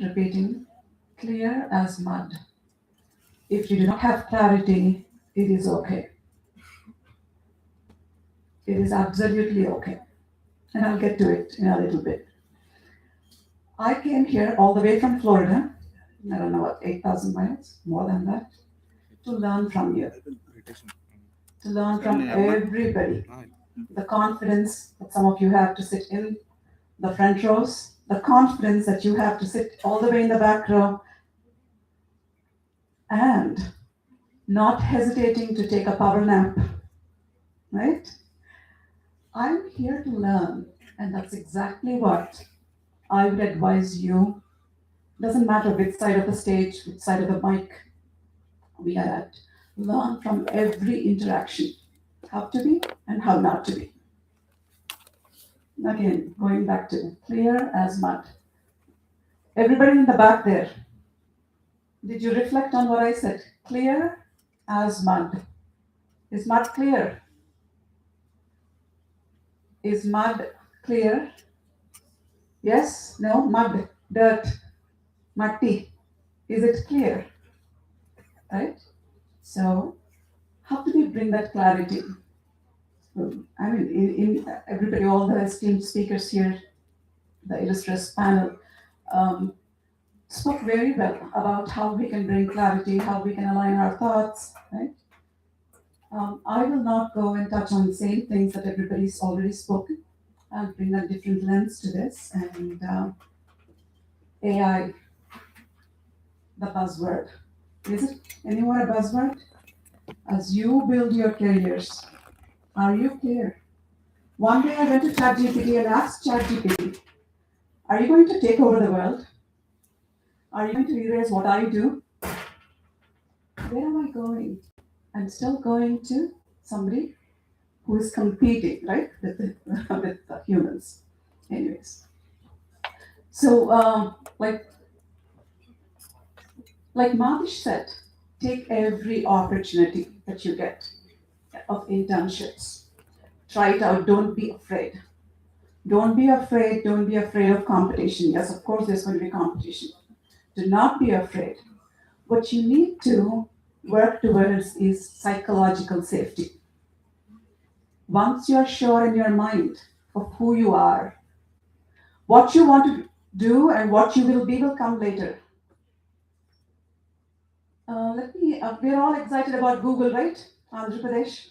repeating, clear as mud. If you do not have clarity, it is okay. It is absolutely okay. And I'll get to it in a little bit. I came here all the way from Florida, I don't know what, 8,000 miles, more than that, to learn from you, to learn from everybody. The confidence that some of you have to sit in the front rows, the confidence that you have to sit all the way in the back row, and not hesitating to take a power nap, right? I'm here to learn, and that's exactly what I would advise you. Doesn't matter which side of the stage, which side of the mic we are at. Learn from every interaction, how to be and how not to be. Again, going back to clear as mud. Everybody in the back there, did you reflect on what I said? Clear as mud. Is mud clear? Is mud clear? Yes? No? Mud, dirt, muddy. Is it clear? Right? So, how do we bring that clarity? I mean, in everybody, all the esteemed speakers here, the illustrious panel, spoke very well about how we can bring clarity, how we can align our thoughts, right? I will not go and touch on the same things that everybody's already spoken. I'll bring a different lens to this. And AI, the buzzword. Is it any more a buzzword? As you build your careers, are you clear? One day I went to ChatGPT and asked ChatGPT, are you going to take over the world? Are you going to erase what I do? Where am I going? I'm still going to somebody who is competing, right, with the humans. Anyways, so like Madish said, take every opportunity that you get of internships. Try it out. Don't be afraid. Don't be afraid. Don't be afraid of competition. Yes, of course, there's going to be competition. Do not be afraid. What you need to work towards is psychological safety. Once you're sure in your mind of who you are, what you want to do and what you will be will come later. We're all excited about Google, right? Andhra Pradesh,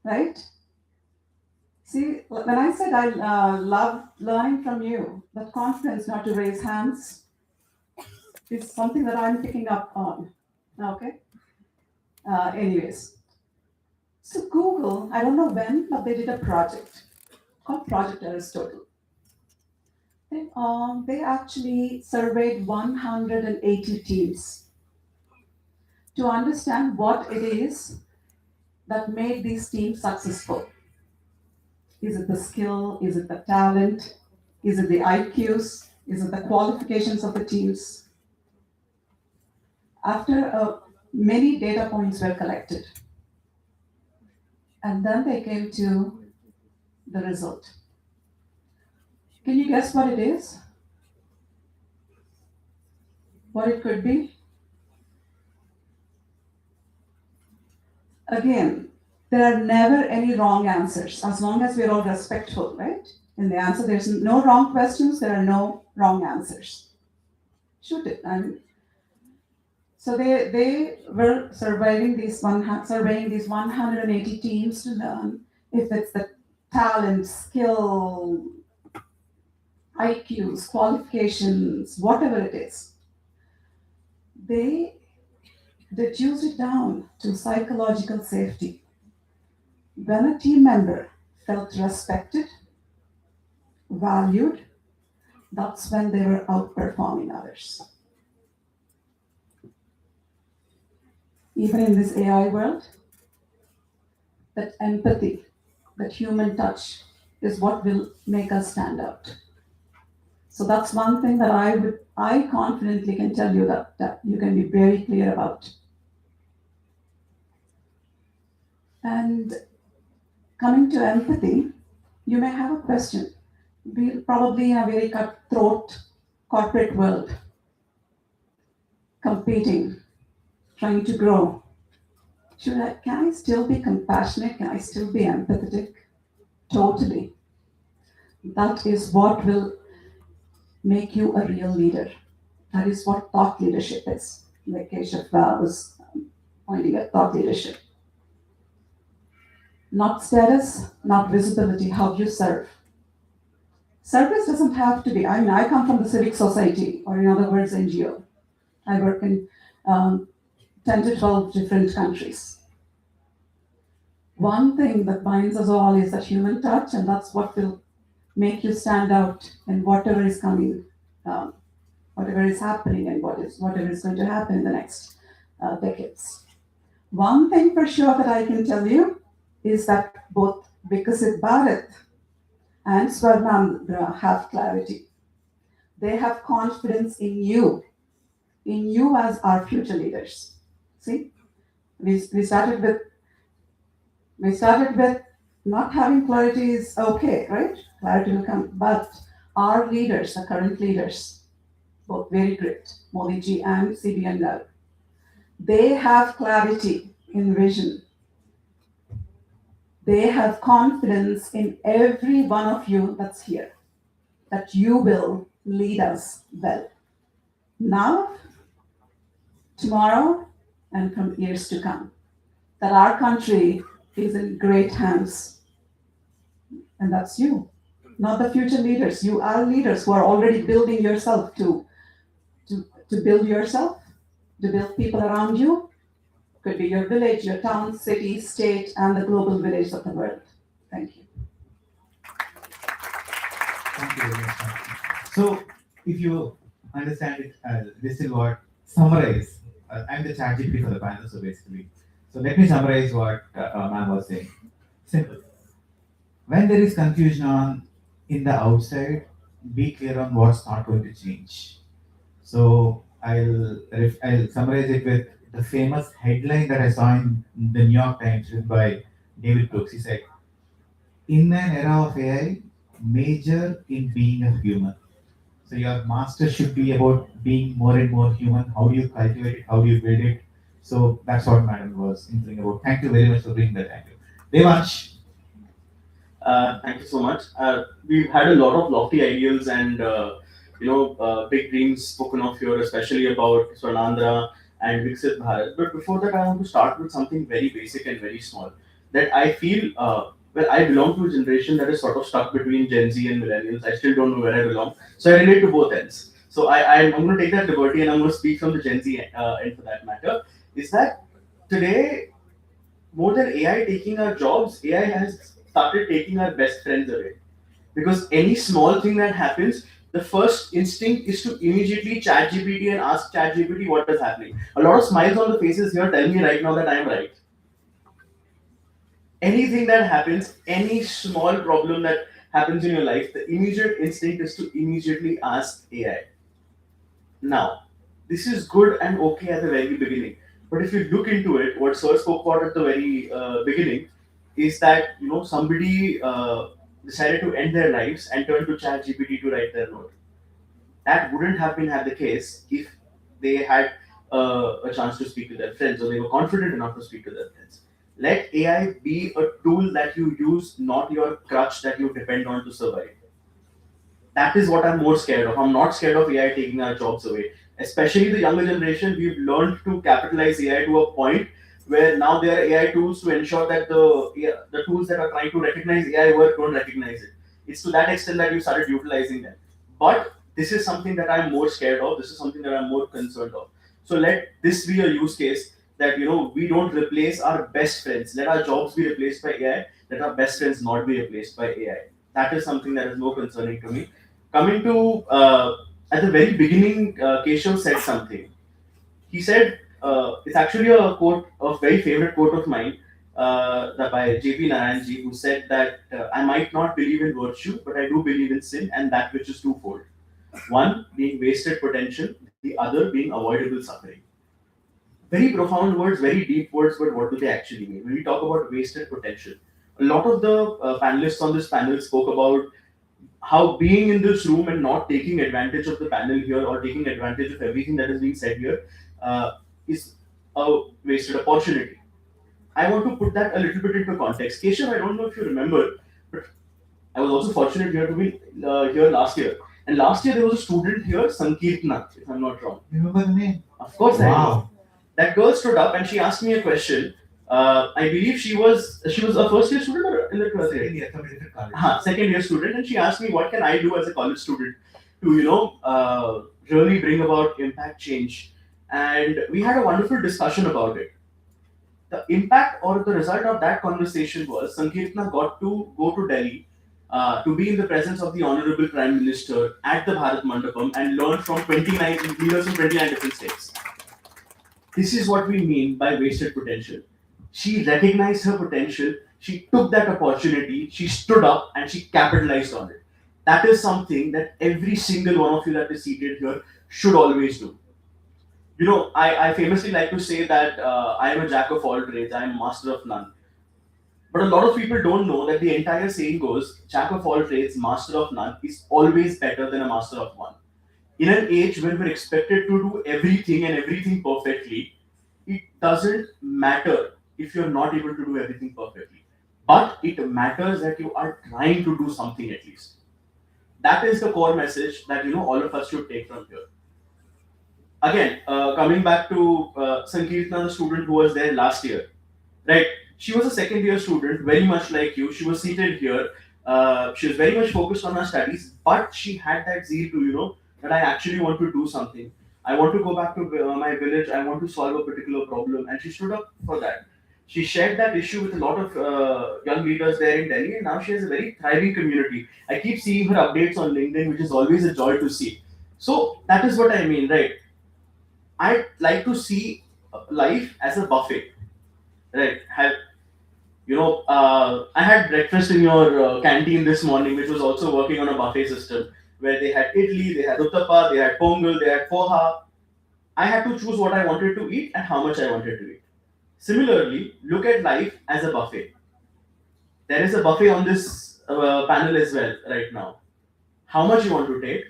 right? See, when I said I love learning from you, that confidence not to raise hands is something that I'm picking up on. Okay? Anyways, so Google, I don't know when, but they did a project called Project Aristotle. They actually surveyed 180 teams to understand what it is that made these teams successful. Is it the skill? Is it the talent? Is it the IQs? Is it the qualifications of the teams? After many data points were collected, and then they came to the result. Can you guess what it is? What it could be? Again, there are never any wrong answers as long as we're all respectful, right? In the answer, there's no wrong questions, there are no wrong answers. Shoot it. So they were surveying these 180 teams to learn if it's the talent, skill, IQs, qualifications, whatever it is. They reduce it down to psychological safety. When a team member felt respected, valued, that's when they were outperforming others. Even in this AI world, that empathy, that human touch is what will make us stand out. So that's one thing that I confidently can tell you that you can be very clear about. And coming to empathy, you may have a question. We're probably in a very cutthroat corporate world. competing, trying to grow. Can I still be compassionate? Can I still be empathetic? Totally. That is what will make you a real leader. That is what thought leadership is. Like Keshav was pointing at thought leadership. Not status, not visibility, how you serve. Service doesn't have to be, I mean, I come from the civic society, or in other words, NGO. I work in 10 to 12 different countries. One thing that binds us all is that human touch, and that's what will make you stand out in whatever is coming, whatever is happening, and whatever is going to happen in the next decades. One thing for sure that I can tell you is that both Vikasit Bharat and Swarnandra have clarity. They have confidence in you as our future leaders. See, we started with not having clarity is okay, right? Clarity will come, but our leaders, the current leaders, both very great, Modi ji and CBN Lal, they have clarity in vision. They have confidence in every one of you that's here, that you will lead us well. Now, tomorrow, and from years to come. That our country is in great hands. And that's you, not the future leaders. You are leaders who are already building yourself to build yourself, to build people around you. Could be your village, your town, city, state, and the global village of the world. Thank you. Thank you very much, ma'am. So, if you understand it, this is what summarize. I'm the chat GPT for the panel, so basically. So let me summarize what ma'am was saying. Simple. When there is confusion on in the outside, be clear on what's not going to change. So I'll summarize it with the famous headline that I saw in the New York Times written by David Brooks. He said, "In an era of AI, major in being a human." So your master should be about being more and more human. How do you cultivate it? How do you build it? So that's what Madam was thinking about. Thank you very much for bringing that angle. Devansh. Thank you so much. We've had a lot of lofty ideals and big dreams spoken of here, especially about Swarnandra and Viksit Bharat. But before that, I want to start with something very basic and very small. That I feel, I belong to a generation that is sort of stuck between Gen Z and millennials. I still don't know where I belong, so I relate to both ends. So I'm going to take that liberty and I'm going to speak from the Gen Z end for that matter. Is that today more than AI taking our jobs, AI has started taking our best friends away. Because any small thing that happens, the first instinct is to immediately chat GPT and ask chat GPT what is happening. A lot of smiles on the faces here tell me right now that I am right. Anything that happens, any small problem that happens in your life, the immediate instinct is to immediately ask AI. Now, this is good and okay at the very beginning. But if you look into it, what Sir spoke about at the very beginning is that somebody decided to end their lives and turn to ChatGPT to write their note. That wouldn't have been had the case if they had a chance to speak to their friends or they were confident enough to speak to their friends. Let AI be a tool that you use, not your crutch that you depend on to survive. That is what I'm more scared of. I'm not scared of AI taking our jobs away. Especially the younger generation, we've learned to capitalize AI to a point where now there are AI tools to ensure that the tools that are trying to recognize AI work don't recognize it. It's to that extent that you started utilizing them. But this is something that I'm more scared of. This is something that I'm more concerned of. So let this be a use case that we don't replace our best friends. Let our jobs be replaced by AI. Let our best friends not be replaced by AI. That is something that is more concerning to me. Coming to at the very beginning, Keshav said something. He said it's actually a quote, a very favorite quote of mine, that by J.P. Narayanji, who said that I might not believe in virtue, but I do believe in sin, and that which is twofold. One being wasted potential, the other being avoidable suffering. Very profound words, very deep words, but what do they actually mean? When we talk about wasted potential, a lot of the panelists on this panel spoke about how being in this room and not taking advantage of the panel here or taking advantage of everything that is being said here uh, is a wasted opportunity. I want to put that a little bit into context. Keshav, I don't know if you remember, but I was also fortunate here to be here last year. And last year there was a student here, Sankirtna, if I'm not wrong. You remember the name? Of course I know. Wow. That girl stood up and she asked me a question. I believe she was a first year student or in the 12th grade? Second year, from a different college. Second year student, and she asked me what can I do as a college student to really bring about impact change. And we had a wonderful discussion about it. The impact or the result of that conversation was Sankirtana got to go to Delhi to be in the presence of the Honorable Prime Minister at the Bharat Mandapam and learn from 29 leaders from 29 different states. This is what we mean by wasted potential. She recognized her potential, she took that opportunity, she stood up and she capitalized on it. That is something that every single one of you that is seated here should always do. I famously like to say that I am a jack of all trades, I am a master of none. But a lot of people don't know that the entire saying goes, jack of all trades, master of none is always better than a master of one. In an age when we're expected to do everything and everything perfectly, it doesn't matter if you're not able to do everything perfectly. But it matters that you are trying to do something at least. That is the core message that all of us should take from here. Again, coming back to Sankirtana, the student who was there last year, right? She was a second year student, very much like you. She was seated here. She was very much focused on her studies, but she had that zeal to, that I actually want to do something. I want to go back to my village. I want to solve a particular problem. And she stood up for that. She shared that issue with a lot of young leaders there in Delhi, and now she has a very thriving community. I keep seeing her updates on LinkedIn, which is always a joy to see. So that is what I mean, right? I like to see life as a buffet, right? I had breakfast in your canteen this morning, which was also working on a buffet system where they had idli, they had uttapa, they had pongal, they had poha. I had to choose what I wanted to eat and how much I wanted to eat. Similarly, look at life as a buffet. There is a buffet on this panel as well right now. How much you want to take,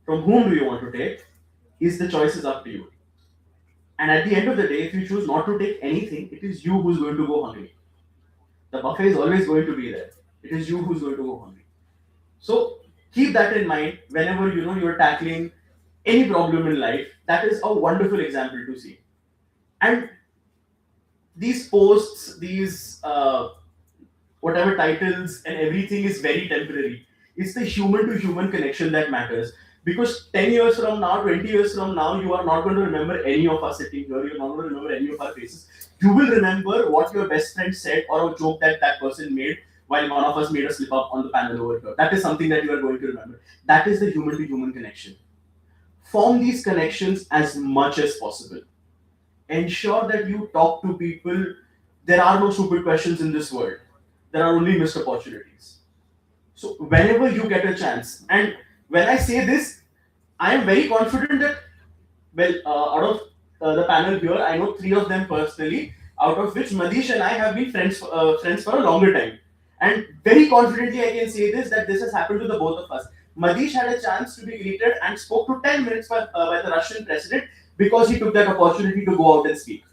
from whom do you want to take, is the choice is up to you. And at the end of the day, if you choose not to take anything, it is you who's going to go hungry. The buffet is always going to be there. It is you who's going to go hungry. So keep that in mind whenever you're tackling any problem in life. That is a wonderful example to see. And these posts, these whatever titles and everything is very temporary. It's the human to human connection that matters. Because 10 years from now, 20 years from now, you are not going to remember any of us sitting here. You're not going to remember any of our faces. You will remember what your best friend said or a joke that that person made while one of us made a slip up on the panel over here. That is something that you are going to remember. That is the human to human connection. Form these connections as much as possible. Ensure that you talk to people. There are no stupid questions in this world. There are only missed opportunities. So whenever you get a chance, and when I say this, I am very confident that out of the panel here, I know three of them personally, out of which Madish and I have been friends for a longer time. And very confidently, I can say this that this has happened to the both of us. Madish had a chance to be greeted and spoke to 10 minutes by the Russian president because he took that opportunity to go out and speak.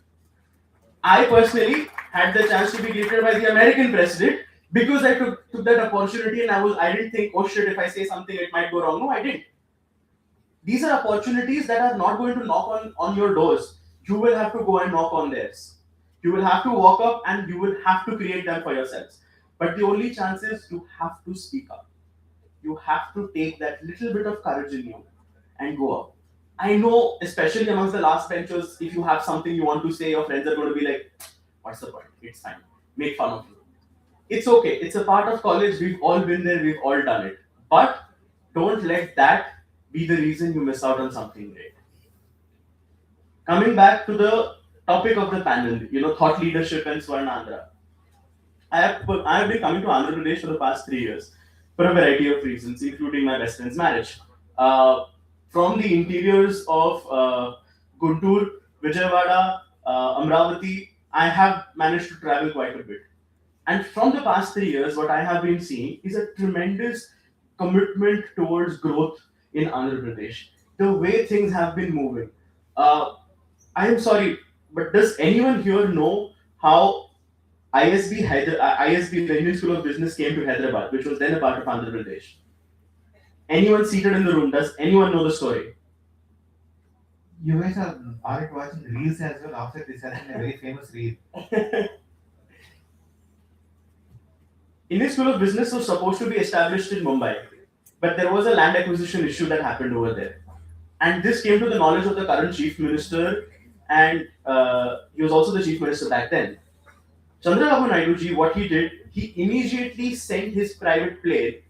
I personally had the chance to be greeted by the American president because I took that opportunity and I didn't think, oh shit, if I say something, it might go wrong. No, I didn't. These are opportunities that are not going to knock on your doors. You will have to go and knock on theirs. You will have to walk up and you will have to create them for yourselves. But the only chance is you have to speak up. You have to take that little bit of courage in you and go up. I know, especially amongst the last benchers, if you have something you want to say, your friends are going to be like, what's the point? It's fine. Make fun of you. It's okay. It's a part of college. We've all been there. We've all done it. But don't let that be the reason you miss out on something great. Coming back to the topic of the panel, thought leadership and Swarnandhra. I have been coming to Andhra Pradesh for the past 3 years for a variety of reasons, including my best friend's marriage. From the interiors of Guntur, Vijayawada, Amravati, I have managed to travel quite a bit. And from the past 3 years, what I have been seeing is a tremendous commitment towards growth in Andhra Pradesh. The way things have been moving. Uh, I am sorry, but does anyone here know how ISB, the Indian School of Business, came to Hyderabad, which was then a part of Andhra Pradesh? Anyone seated in the room, does anyone know the story? You guys are it watching reels as well. After this has been a very famous reel. Indian School of Business was supposed to be established in Mumbai, but there was a land acquisition issue that happened over there. And this came to the knowledge of the current chief minister, and he was also the chief minister back then. Chandrababu Naidu ji, what he did, he immediately sent his private plane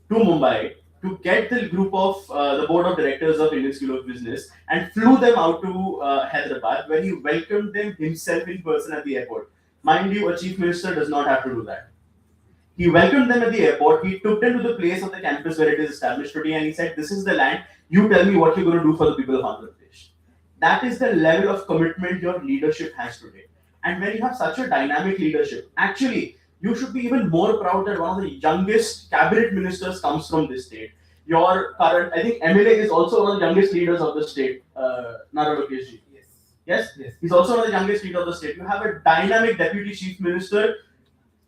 to Mumbai to get the group of the board of directors of Indian School of Business and flew them out to Hyderabad, where he welcomed them himself in person at the airport. Mind you, a chief minister does not have to do that. He welcomed them at the airport. He took them to the place of the campus where it is established today, and he said, "This is the land. You tell me what you're going to do for the people of Andhra Pradesh." That is the level of commitment your leadership has today. And when you have such a dynamic leadership, actually, you should be even more proud that one of the youngest cabinet ministers comes from this state. Your current, I think MLA is also one of the youngest leaders of the state, Nara Lokesh ji. Yes. Yes? Yes. He's also one of the youngest leaders of the state. You have a dynamic deputy chief minister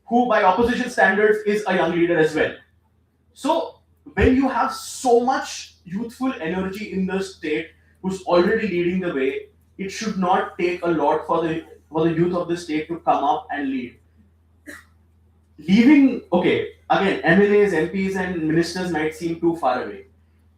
who, by opposition standards, is a young leader as well. So, when you have so much youthful energy in the state who's already leading the way, it should not take a lot for the youth of the state to come up and lead. Leaving, okay, again, MLAs, MPs, and ministers might seem too far away.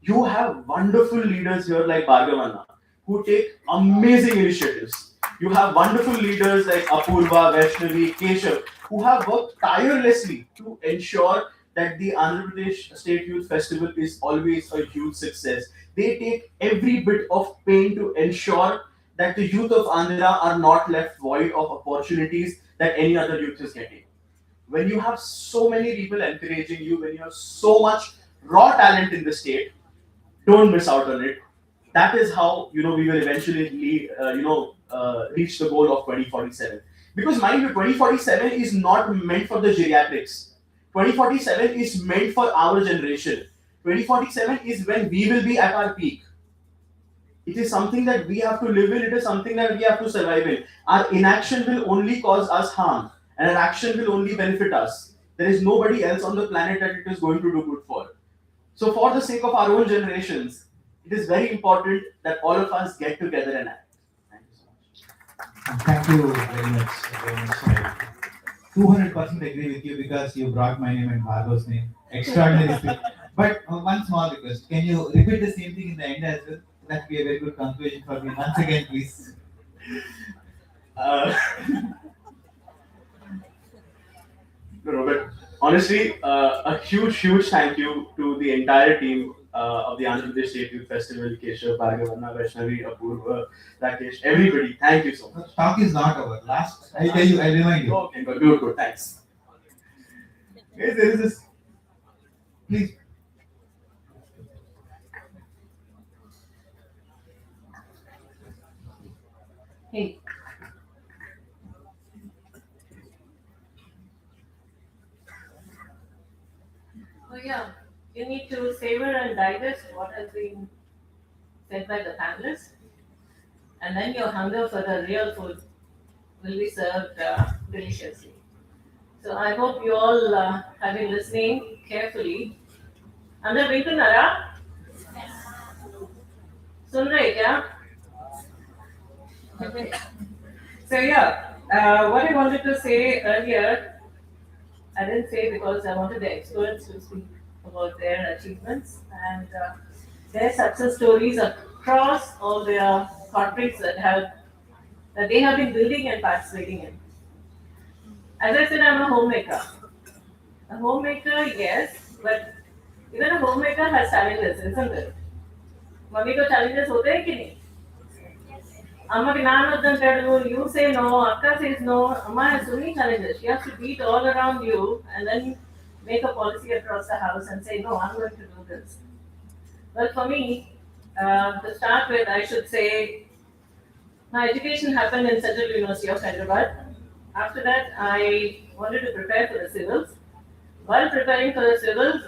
You have wonderful leaders here like Bhargavanna who take amazing initiatives. You have wonderful leaders like Apurva, Vaishnavi, Keshav who have worked tirelessly to ensure that the Andhra Pradesh State Youth Festival is always a huge success. They take every bit of pain to ensure that the youth of Andhra are not left void of opportunities that any other youth is getting. When you have so many people encouraging you, when you have so much raw talent in the state, don't miss out on it. That is how we will eventually reach the goal of 2047. Because mind you, 2047 is not meant for the geriatrics. 2047 is meant for our generation. 2047 is when we will be at our peak. It is something that we have to live in. It is something that we have to survive in. Our inaction will only cause us harm, and our action will only benefit us. There is nobody else on the planet that it is going to do good for. So, for the sake of our own generations, it is very important that all of us get together and act. Thank you so much. And thank you very much. Very much. I 200% agree with you because you brought my name and Bhargav's name. Extraordinary speech. But one small request. Can you repeat the same thing in the end as well? That would be a very good conclusion for me. Once again, please. Uh, no, but honestly, a huge thank you to the entire team of the Andhra Pradesh State Youth Festival, Keshav, Bhargavanna, Vaishnavi, Apurva, Rakesh, everybody. Thank you so much. Talk is not over. Last, I tell you, I remind you. Okay, good, thanks. Yes, there is this. Please. Hey. So yeah, you need to savor and digest what has been said by the panelists, and then your hunger for the real food will be served deliciously. So I hope you all have been listening carefully. अंदर बिल्कुल नरा सुन रहे क्या? Okay. So yeah, what I wanted to say earlier, I didn't say because I wanted the experts to speak about their achievements and their success stories across all their corporates that they have been building and participating in. As I said, I'm a homemaker. A homemaker, yes, but even a homemaker has challenges, isn't it? Mummy को challenges होते हैं कि नहीं? Amma Vinanathan you say no, Akka says no, Amma has so many challenges. She has to beat all around you and then make a policy across the house and say, no, I'm going to do this. Well, for me, to start with, I should say, my education happened in Central University of Hyderabad. After that, I wanted to prepare for the civils, while preparing for the civils,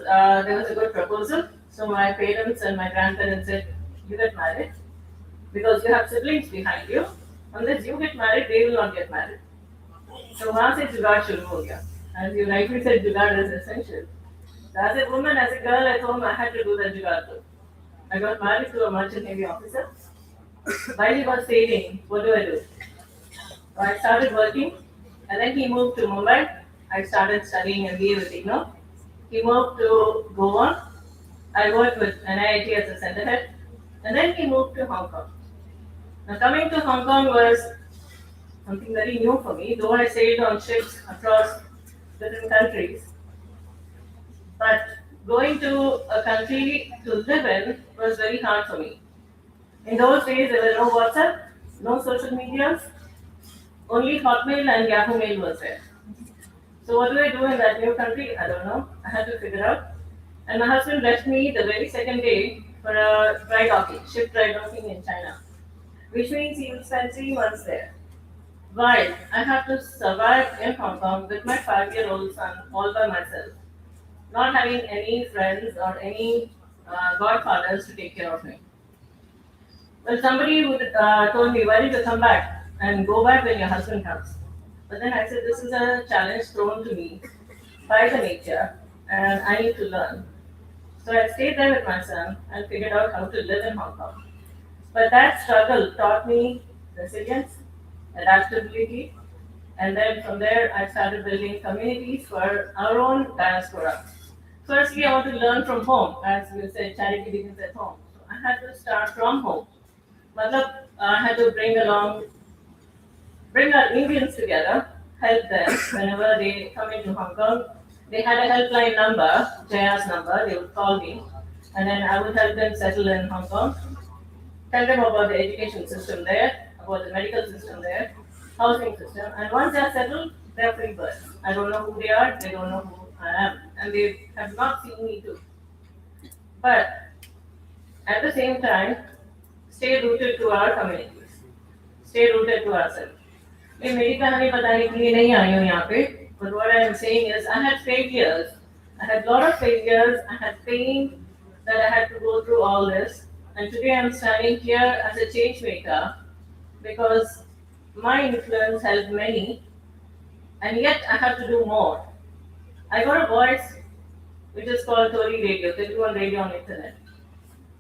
there was a good proposal. So my parents and my grandparents said, "You get married because you have siblings behind you. Unless you get married, they will not get married." So वहाँ से जुगाड़ शुरू हो गया. As you rightly said, जुगाड़ is essential. So as a woman, as a girl at home, I had to do that jugaad too. I got married to a merchant navy officer. While he was sailing, what do I do? So I started working, and then he moved to Mumbai. I started studying MBA with IGNO. He moved to Goa. I worked with NIIT as a center head, and then he moved to Hong Kong. Now coming to Hong Kong was something very new for me, though I sailed on ships across different countries. But going to a country to live in was very hard for me. In those days, there were no WhatsApp, no social medias, only Hotmail and Yahoo Mail was there. So what do I do in that new country? I don't know. I had to figure out. And my husband left me the very second day for a dry docking, ship dry docking in China, which means he will spend 3 months there. While I have to survive in Hong Kong with my 5-year-old son all by myself, not having any friends or any godfathers to take care of me. Well, somebody would told me, "Why did you come back and go back when your husband comes?" But then I said, "This is a challenge thrown to me by the nature, and I need to learn." So I stayed there with my son and figured out how to live in Hong Kong. But that struggle taught me resilience, adaptability, and then from there I started building communities for our own diaspora. Firstly, I want to learn from home, as you said, charity begins at home. So I had to start from home. Matlab, I had to bring our Indians together, help them whenever they come into Hong Kong. They had a helpline number, Jaya's number, they would call me, and then I would help them settle in Hong Kong, tell them about the education system there, about the medical system there, housing system, and once they're settled, they're free birds. I don't know who they are, they don't know who I am, and they have not seen me too. But at the same time, stay rooted to our communities, stay rooted to ourselves. मैं मेरी कहानी बताने के लिए नहीं आई हूँ यहाँ पे, but what I am saying is I had failures. I had a lot of failures. I had pain that I had to go through all this. And today I'm standing here as a change maker because my influence helped many, and yet I have to do more. I got a voice which is called Tori Radio, Telugu on radio on internet,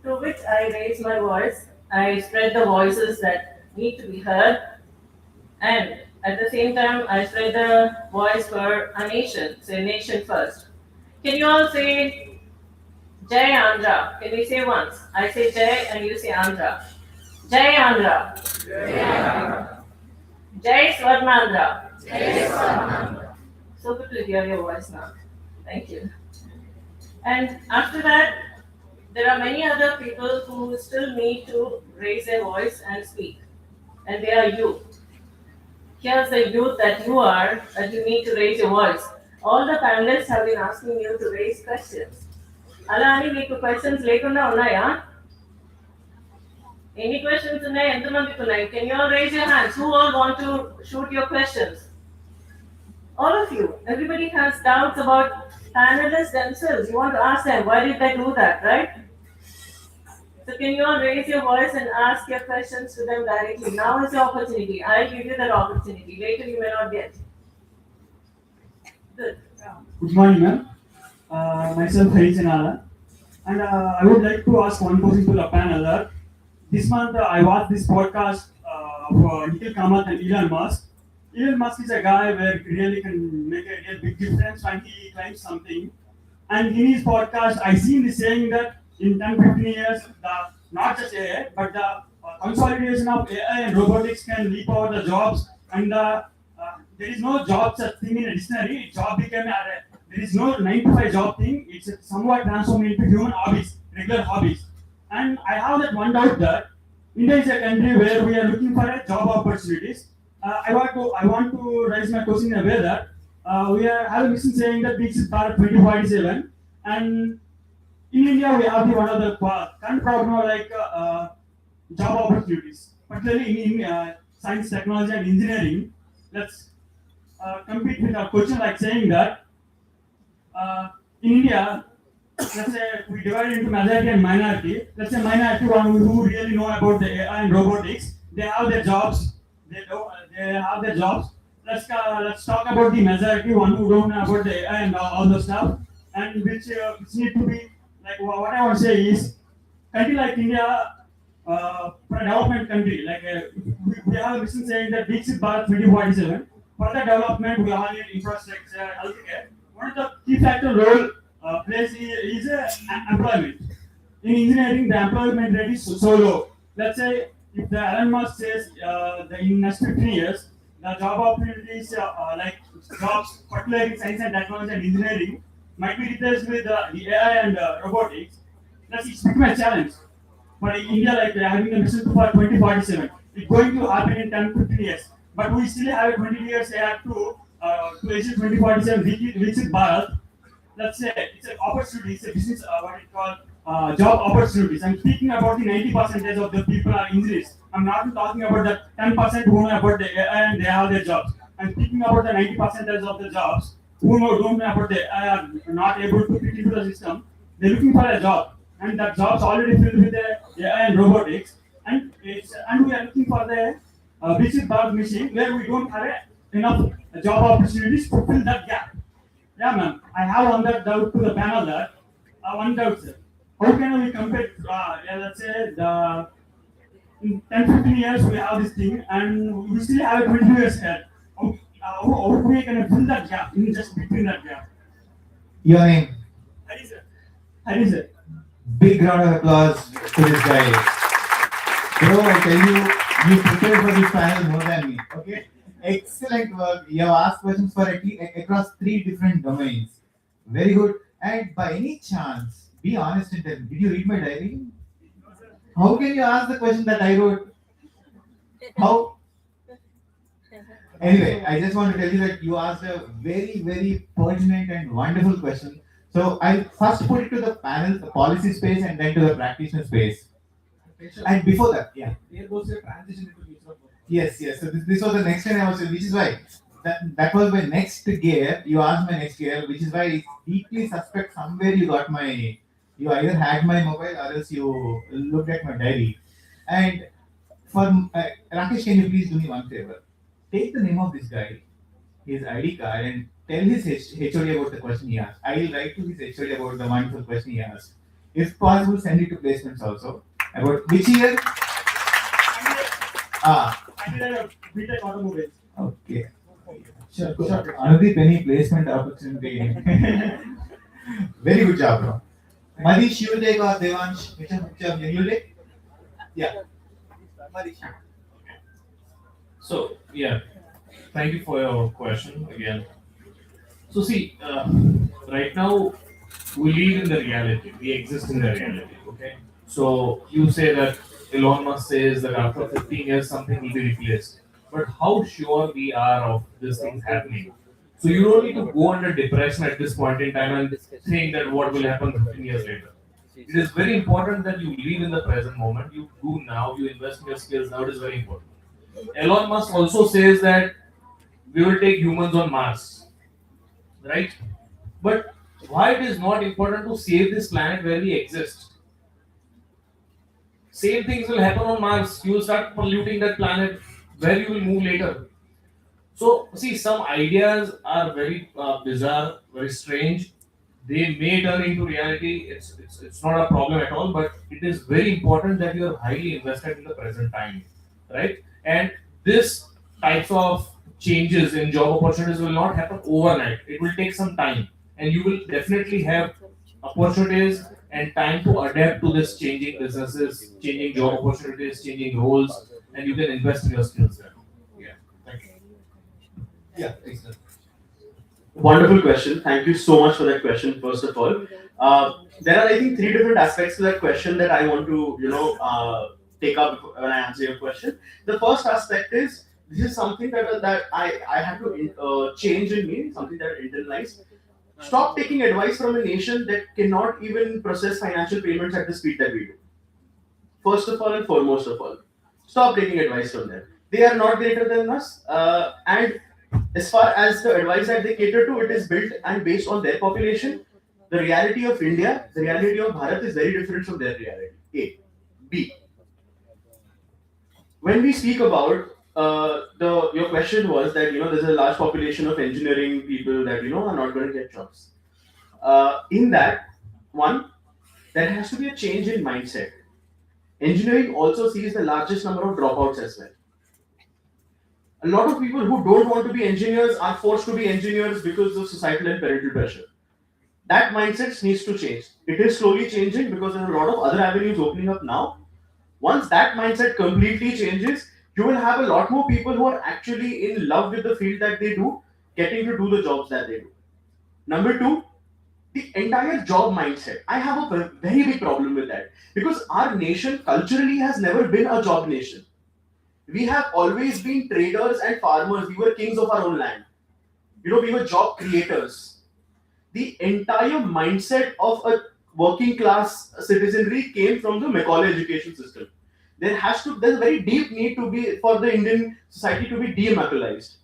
through which I raise my voice. I spread the voices that need to be heard, and at the same time, I spread the voice for a nation, say nation first. Can you all say Jai Andhra? Can we say once? I say Jai and you say Andhra. Jai Andhra. Jai Swarnandhra. So good to hear your voice now. Thank you. And after that, there are many other people who still need to raise their voice and speak. And they are you. Here's the youth that you are, that you need to raise your voice. All the panelists have been asking you to raise questions. Alani, meeku questions lekunda unnaya? Any questions unnaya? Entamandi unnaya? Can you all raise your hands? Who all want to shoot your questions? All of you. Everybody has doubts about panelists themselves. You want to ask them, why did they do that, right? So can you all raise your voice and ask your questions to them directly? Now is your opportunity. I'll give you that opportunity. Later you may not get. Good. Good morning, ma'am. Myself Harijanalan, and I would like to ask one question to the panel. This month I watched this podcast of Nikhil Kamath and Elon Musk. Elon Musk is a guy where he really can make a real big difference when he claims something. And in his podcast, I seen him saying that in 10-15 years, not just AI, but the consolidation of AI and robotics can leap over the jobs, and there is no job such thing in a dictionary. Job became there is no 9 to 5 job thing. It's somewhat transformed into human hobbies, regular hobbies. And I have that one doubt that India is a country where we are looking for a job opportunities. I want to raise my question in a way that we are having mission saying that this is Bharat 2047, and in India we have one of the current problem like job opportunities, particularly in science, technology, and engineering. Let's compete with a question like saying that In India, let's say we divide into majority and minority. Let's say minority one who really know about the AI and robotics. They have their jobs. They have their jobs. Let's talk about the majority one who don't know about the AI and all the stuff, and which need to be like what I want to say is country like India, for a development country, we have a mission saying that Dixit Bharat 2047. For the development, we all need infrastructure, healthcare. One of the key factor role plays is employment. In engineering, the employment rate is so low. Let's say if the Elon Musk says that in next 15 years, the job opportunities like jobs, particularly in science and technology and engineering, might be replaced with the AI and robotics. That's it's become a challenge. But in India, like having a mission for 2047, it's going to happen in 10, 15 years. But we still have 20 years ahead to achieve 2047, which is Bharat. Let's say it's an opportunity, it's a business, what it called job opportunities. I'm speaking about the 90% of the people are engineers. I'm not talking about the 10% who know about the AI and they have their jobs. I'm speaking about the 90% of the jobs who don't know about the AI are not able to fit into the system. They're looking for a job, and that job's already filled with the AI and robotics. And we are looking for the basic Bharat machine where we don't have enough job opportunities to fill that gap. Yeah, ma'am. I have one that doubt to the panel that one doubt, sir. How can we compare? Yeah, let's say the in 10, 15 years we have this thing, and we still have 20 years ahead. How we can fill that gap in just between that gap? Your name. Hari sir. Hari sir. Big round of applause to this guy. Bro, I tell you, you prepared for this panel more than me. Okay? Excellent work. You have asked questions for across 3 different domains. Very good. And by any chance, be honest and tell me, did you read my diary? How can you ask the question that I wrote? How? Anyway, I just want to tell you that you asked a very, very pertinent and wonderful question. So I'll first put it to the panel, the policy space, and then to the practitioner space. And before that, yeah. Here goes your transition into future of work. Yes. So this was the next one I was, which is why that was my next gear. You asked my next gear, which is why I deeply suspect somewhere you either had my mobile or else you looked at my diary. And for Rakesh, can you please do me one favor? Take the name of this guy, his ID card, and tell his HOD about the question he asked. I will write to his HOD about the wonderful question he asked. If possible, send it to placements also. About which year? I did a BTech automobiles. Okay. Sure. Another penny placement opportunity. Very good job, bro. Manish, you take or Devansh? Which one you take? Yeah. Manish. So, yeah, thank you for your question again. So, see, right now we live in the reality, we exist in the reality, okay? So, you say that Elon Musk says that after 15 years something will be replaced. But how sure we are of this thing happening? So, you don't need to go under depression at this point in time and think that what will happen 15 years later. It is very important that you live in the present moment, you do now, you invest in your skills now, it is very important. Elon Musk also says that we will take humans on Mars, right? But why it is not important to save this planet where we exist? Same things will happen on Mars. You will start polluting that planet where you will move later. So, see, some ideas are very bizarre, very strange. They may turn into reality. It's not a problem at all, but it is very important that you are highly invested in the present time, right? And this types of changes in job opportunities will not happen overnight. It will take some time, and you will definitely have opportunities and time to adapt to this changing businesses, changing job opportunities, changing roles, and you can invest in your skills there. Yeah, thank you. Yeah, excellent. Wonderful question. Thank you so much for that question. First of all, there are I think 3 different aspects to that question that I want to take up when I answer your question. The first aspect is this is something that I have to change in me, something that I internalize. Stop taking advice from a nation that cannot even process financial payments at the speed that we do. First of all and foremost of all, stop taking advice from them. They are not greater than us, and As far as the advice that they cater to, it is built and based on their population. The reality of India, the reality of Bharat is very different from their reality. A. B. When we speak about the your question was that there's a large population of engineering people that are not going to get jobs. In that one, there has to be a change in mindset. Engineering also sees the largest number of dropouts as well. A lot of people who don't want to be engineers are forced to be engineers because of societal and parental pressure. That mindset needs to change. It is slowly changing because there are a lot of other avenues opening up now. Once that mindset completely changes, you will have a lot more people who are actually in love with the field that they do, getting to do the jobs that they do. Number two, the entire job mindset. I have a very big problem with that because our nation culturally has never been a job nation. We have always been traders and farmers. We were kings of our own land. We were job creators. The entire mindset of a working class citizenry came from the Macaulay education system. There's a very deep need to be for the Indian society to be demaculaized.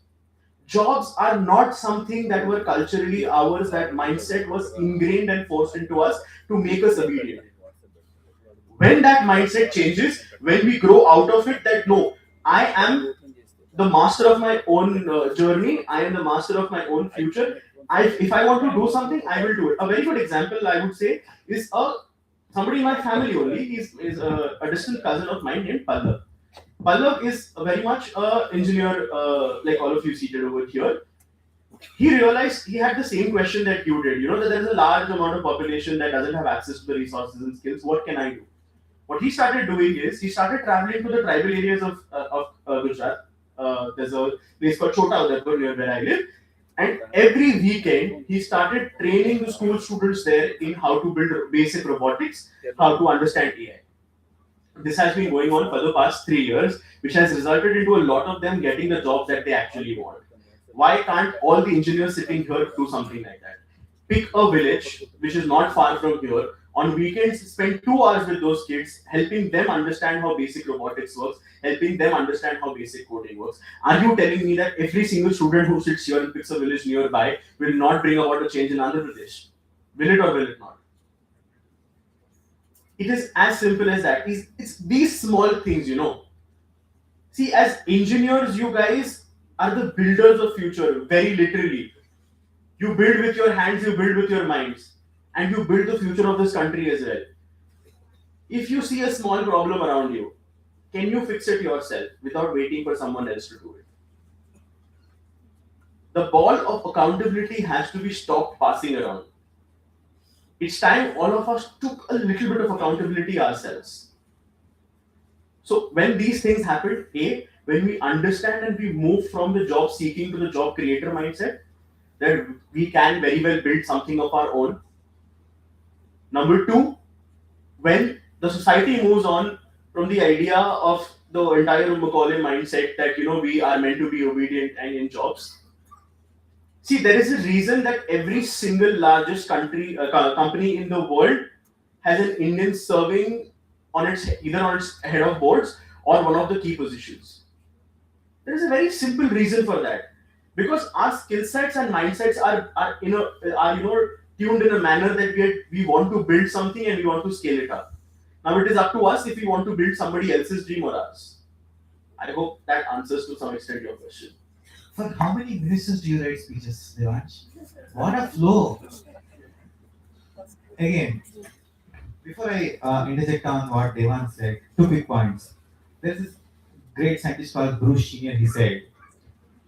Jobs are not something that were culturally ours. That mindset was ingrained and forced into us to make us obedient. When that mindset changes, when we grow out of it, that no, I am the master of my own journey, I am the master of my own future. If I want to do something, I will do it. A very good example I would say is somebody in my family only. He's a distant cousin of mine named Pallav. Pallav is very much a engineer, like all of you seated over here. He realized he had the same question that you did. That there's a large amount of population that doesn't have access to the resources and skills. What can I do? What he started doing is he started traveling to the tribal areas of Gujarat. There's a place called Chota Udaipur near where I live. And every weekend, he started training the school students there in how to build basic robotics, how to understand AI. This has been going on for the past 3 years, which has resulted into a lot of them getting the jobs that they actually want. Why can't all the engineers sitting here do something like that? Pick a village which is not far from here. On weekends, spend 2 hours with those kids, helping them understand how basic robotics works, helping them understand how basic coding works. Are you telling me that every single student who sits here and picks a village nearby will not bring about a change in Andhra Pradesh? Will it or will it not? It is as simple as that. It's these small things. See, as engineers, you guys are the builders of future, very literally. You build with your hands, you build with your minds, and you build the future of this country as well. If you see a small problem around you, can you fix it yourself without waiting for someone else to do it? The ball of accountability has to be stopped passing around. It's time all of us took a little bit of accountability ourselves. So when these things happen, when we understand and we move from the job seeking to the job creator mindset, that we can very well build something of our own. Number two, when the society moves on from the idea of the entire Macaulay mindset that we are meant to be obedient and in jobs. See, there is a reason that every single largest company in the world has an Indian serving either on its head of boards or one of the key positions. There is a very simple reason for that, because our skill sets and mindsets are tuned in a manner that we want to build something and we want to scale it up. Now it is up to us if we want to build somebody else's dream or ours. I hope that answers to some extent your question. For how many ministers do you write speeches, Devansh? What a flow! Again, before I interject on what Devan said, two quick points. There's this great scientist called Bruce Sheehan. He said,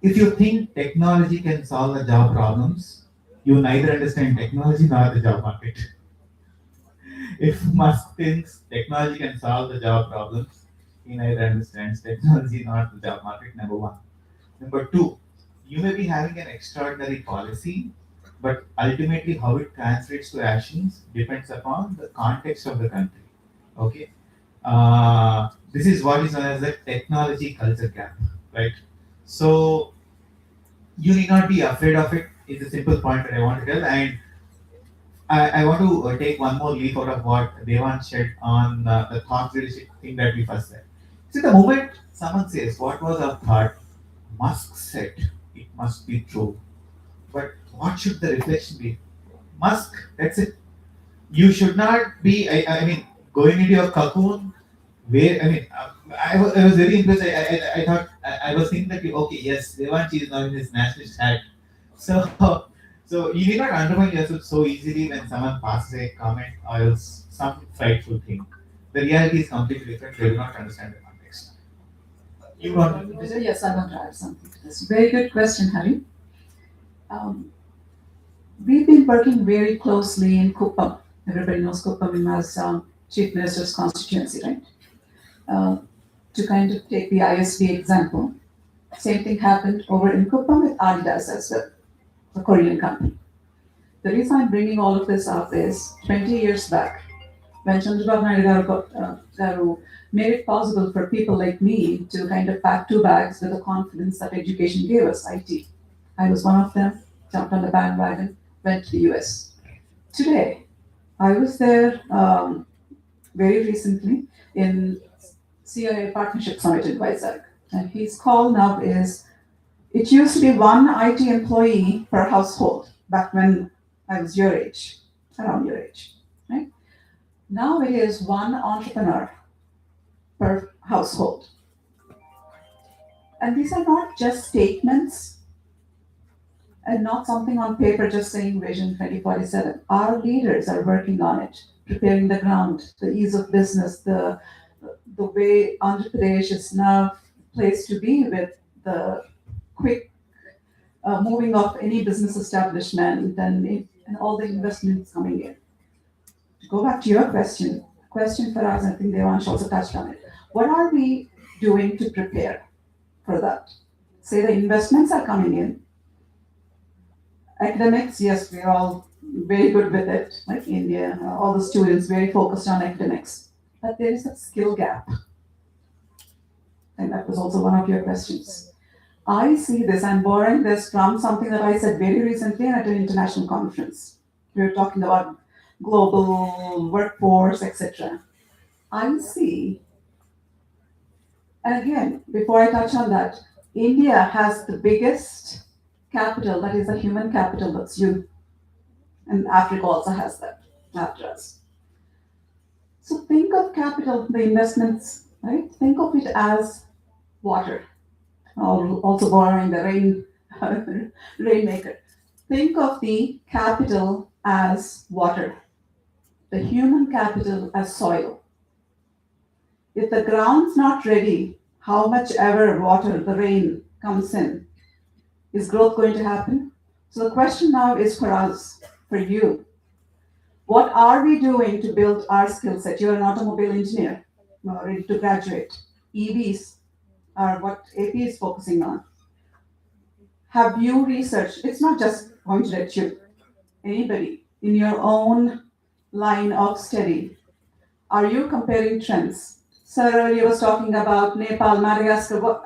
if you think technology can solve the job problems, you neither understand technology nor the job market. If Musk thinks technology can solve the job problems, he neither understands technology nor the job market, number one. Number two, you may be having an extraordinary policy, but ultimately how it translates to actions depends upon the context of the country. Okay? This is what is known as the technology culture gap, right? So you need not be afraid of it. Is a simple point that I want to tell, and I want to take one more leaf out of what Devan said on the thought leadership thing that we first said. See, the moment someone says, "What was our thought?" Musk said, it must be true. But what should the reflection be? Musk, that's it. You should not be, I mean, going into your cocoon. Where, I mean, I was very impressed. I thought, I was thinking that, okay, yes, Devanshi is now in his nationalist hat. So, so you need not undermine yourself so easily when someone passes a comment or else some frightful thing. The reality is completely different. They do not understand the context. You want to Yes, I want to add something to this. Very good question, Hari. Um, we've been working very closely in Kuppam. Everybody knows Kuppam as Chief Minister's constituency, right? Uh, to kind of take the ISB example, same thing happened over in Kuppam with Adidas as well, a Korean company. The reason I'm bringing all of this up is 20 years back, when Chandrababu Naidu garu made it possible for people like me to kind of pack two bags with the confidence that education gave us, IT. I was one of them, jumped on the bandwagon, went to the US. Today, I was there very recently in CIA Partnership Summit in Vizag, and his call now is, it used to be one IT employee per household back when I was your age, around your age, right? Now it is one entrepreneur per household. And these are not just statements and not something on paper just saying Vision 2047. Our leaders are working on it, preparing the ground, the ease of business, the way Andhra Pradesh is now placed to be with the quick moving of any business establishment and all the investments coming in. To go back to your question for us, I think Devansh also touched on it. What are we doing to prepare for that? Say the investments are coming in. Academics, yes, we're all very good with it, like India, all the students very focused on academics. But there is a skill gap. And that was also one of your questions. I see this, I'm borrowing this from something that I said very recently at an international conference. We were talking about global workforce, etc. I see, and again, before I touch on that, India has the biggest capital, that is the human capital, that's youth. And Africa also has that after us. So think of capital, the investments, right? Think of it as water. Also borrowing the rainmaker. Think of the capital as water, the human capital as soil. If the ground's not ready, how much ever water, the rain comes in, is growth going to happen? So the question now is for us, for you. What are we doing to build our skill set? You're an automobile engineer, ready to graduate. EVs are what AP is focusing on. Have you researched? It's not just pointed at you. Anybody in your own line of study. Are you comparing trends? Sir earlier was talking about Nepal, Madagascar.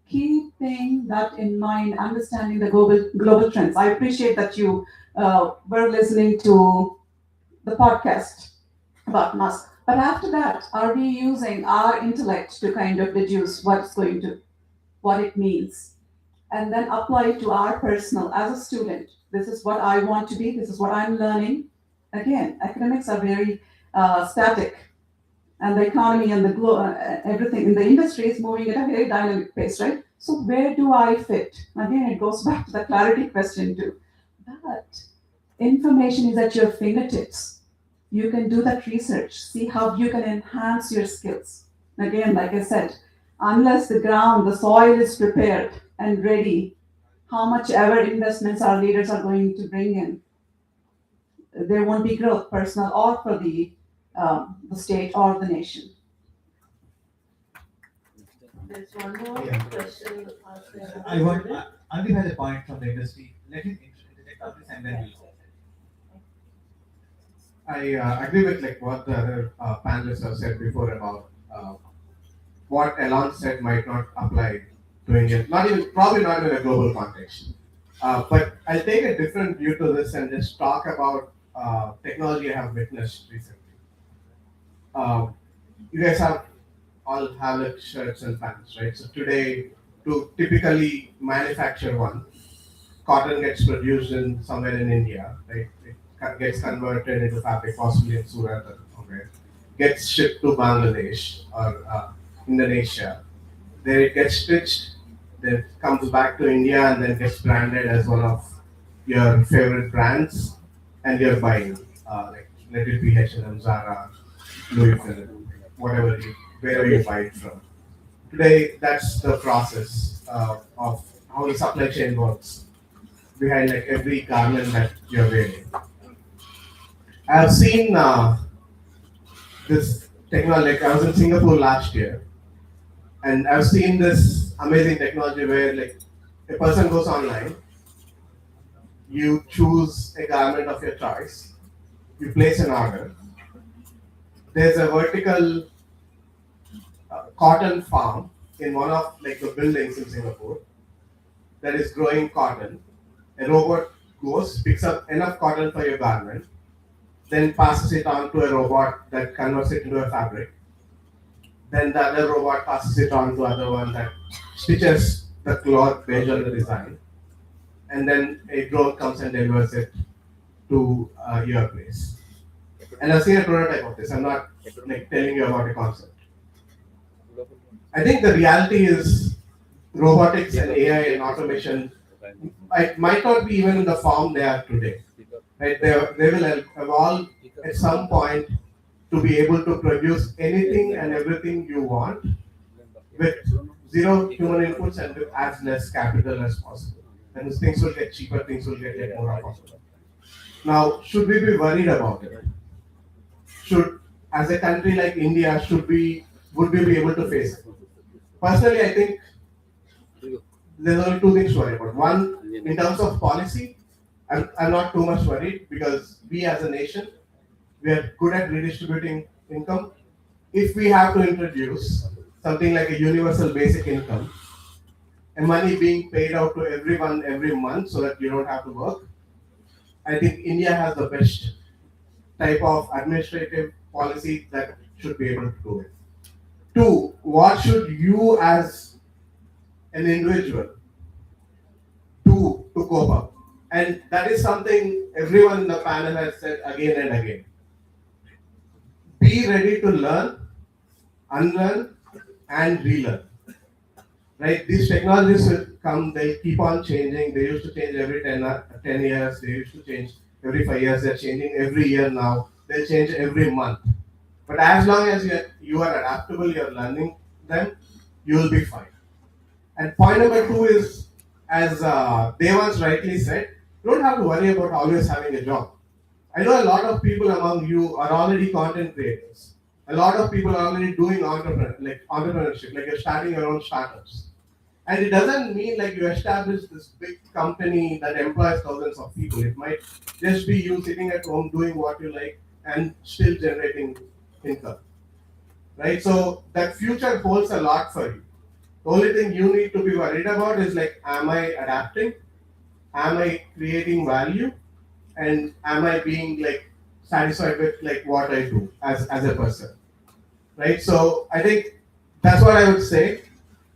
Keeping that in mind, understanding the global trends. I appreciate that you were listening to the podcast about Musk. But after that, are we using our intellect to kind of deduce what it means? And then apply it to our personal, as a student. This is what I want to be, this is what I'm learning. Again, academics are very static, and the economy and everything in the industry is moving at a very dynamic pace, right? So where do I fit? Again, it goes back to the clarity question too. But information is at your fingertips. You can do that research, see how you can enhance your skills. Again, like I said, unless the ground, the soil is prepared and ready, how much ever investments our leaders are going to bring in, there won't be growth, personal or for the state or the nation. There's one more Yeah. question asked there. I want, Andy has a point from the industry. Let him interject on this and then we'll go. I agree with like what the other panelists have said before about what Elon said might not apply to India, not even probably not in a global context. But I'll take a different view to this and just talk about technology I have witnessed recently. You guys have all have like shirts and pants, right? So today to typically manufacture one. Cotton gets produced in somewhere in India, right? It gets converted into fabric, possibly in Surat or somewhere, gets shipped to Bangladesh or Indonesia. There it gets stitched, then comes back to India and then gets branded as one of your favorite brands, and you're buying, like let it be H&M, Zara, Louis Vuitton, whatever you, wherever you buy it from. Today, that's the process of how the supply chain works behind like every garment that you're wearing. I've seen this technology. Like I was in Singapore last year, and I've seen this amazing technology where like a person goes online, you choose a garment of your choice, you place an order. There's a vertical cotton farm in one of like the buildings in Singapore that is growing cotton. A robot goes, picks up enough cotton for your garment, then passes it on to a robot that converts it into a fabric. Then the other robot passes it on to other one that stitches the cloth based on the design. And then a drone comes and delivers it to your place. And I've seen a prototype of this. I'm not like telling you about a concept. I think the reality is robotics and AI and automation might not be even in the form they are today. Right? They will evolve at some point to be able to produce anything and everything you want with zero human inputs and with as less capital as possible. And things will get cheaper, things will get more affordable. Now, should we be worried about it? Should, as a country like India, would we be able to face it? Personally, I think there's only two things to worry about. One, in terms of policy, I'm not too much worried because we as a nation, we are good at redistributing income. If we have to introduce something like a universal basic income, and money being paid out to everyone every month so that you don't have to work, I think India has the best type of administrative policy that should be able to do it. Two, what should you as an individual do to cope up? And that is something everyone in the panel has said again and again. Be ready to learn, unlearn, and relearn. Right? These technologies will come, they'll keep on changing. They used to change every 10 years, they used to change every 5 years, they're changing every year now, they'll change every month. But as long as you are adaptable, you're learning them, you will be fine. And point number two is, as Devans rightly said, you don't have to worry about always having a job. I know a lot of people among you are already content creators. A lot of people are already doing entrepreneurship, like you're starting your own startups. And it doesn't mean like you establish this big company that employs thousands of people. It might just be you sitting at home doing what you like and still generating income. Right? So that future holds a lot for you. The only thing you need to be worried about is like, am I adapting? Am I creating value? And am I being like satisfied with like what I do as a person? Right? So I think that's what I would say.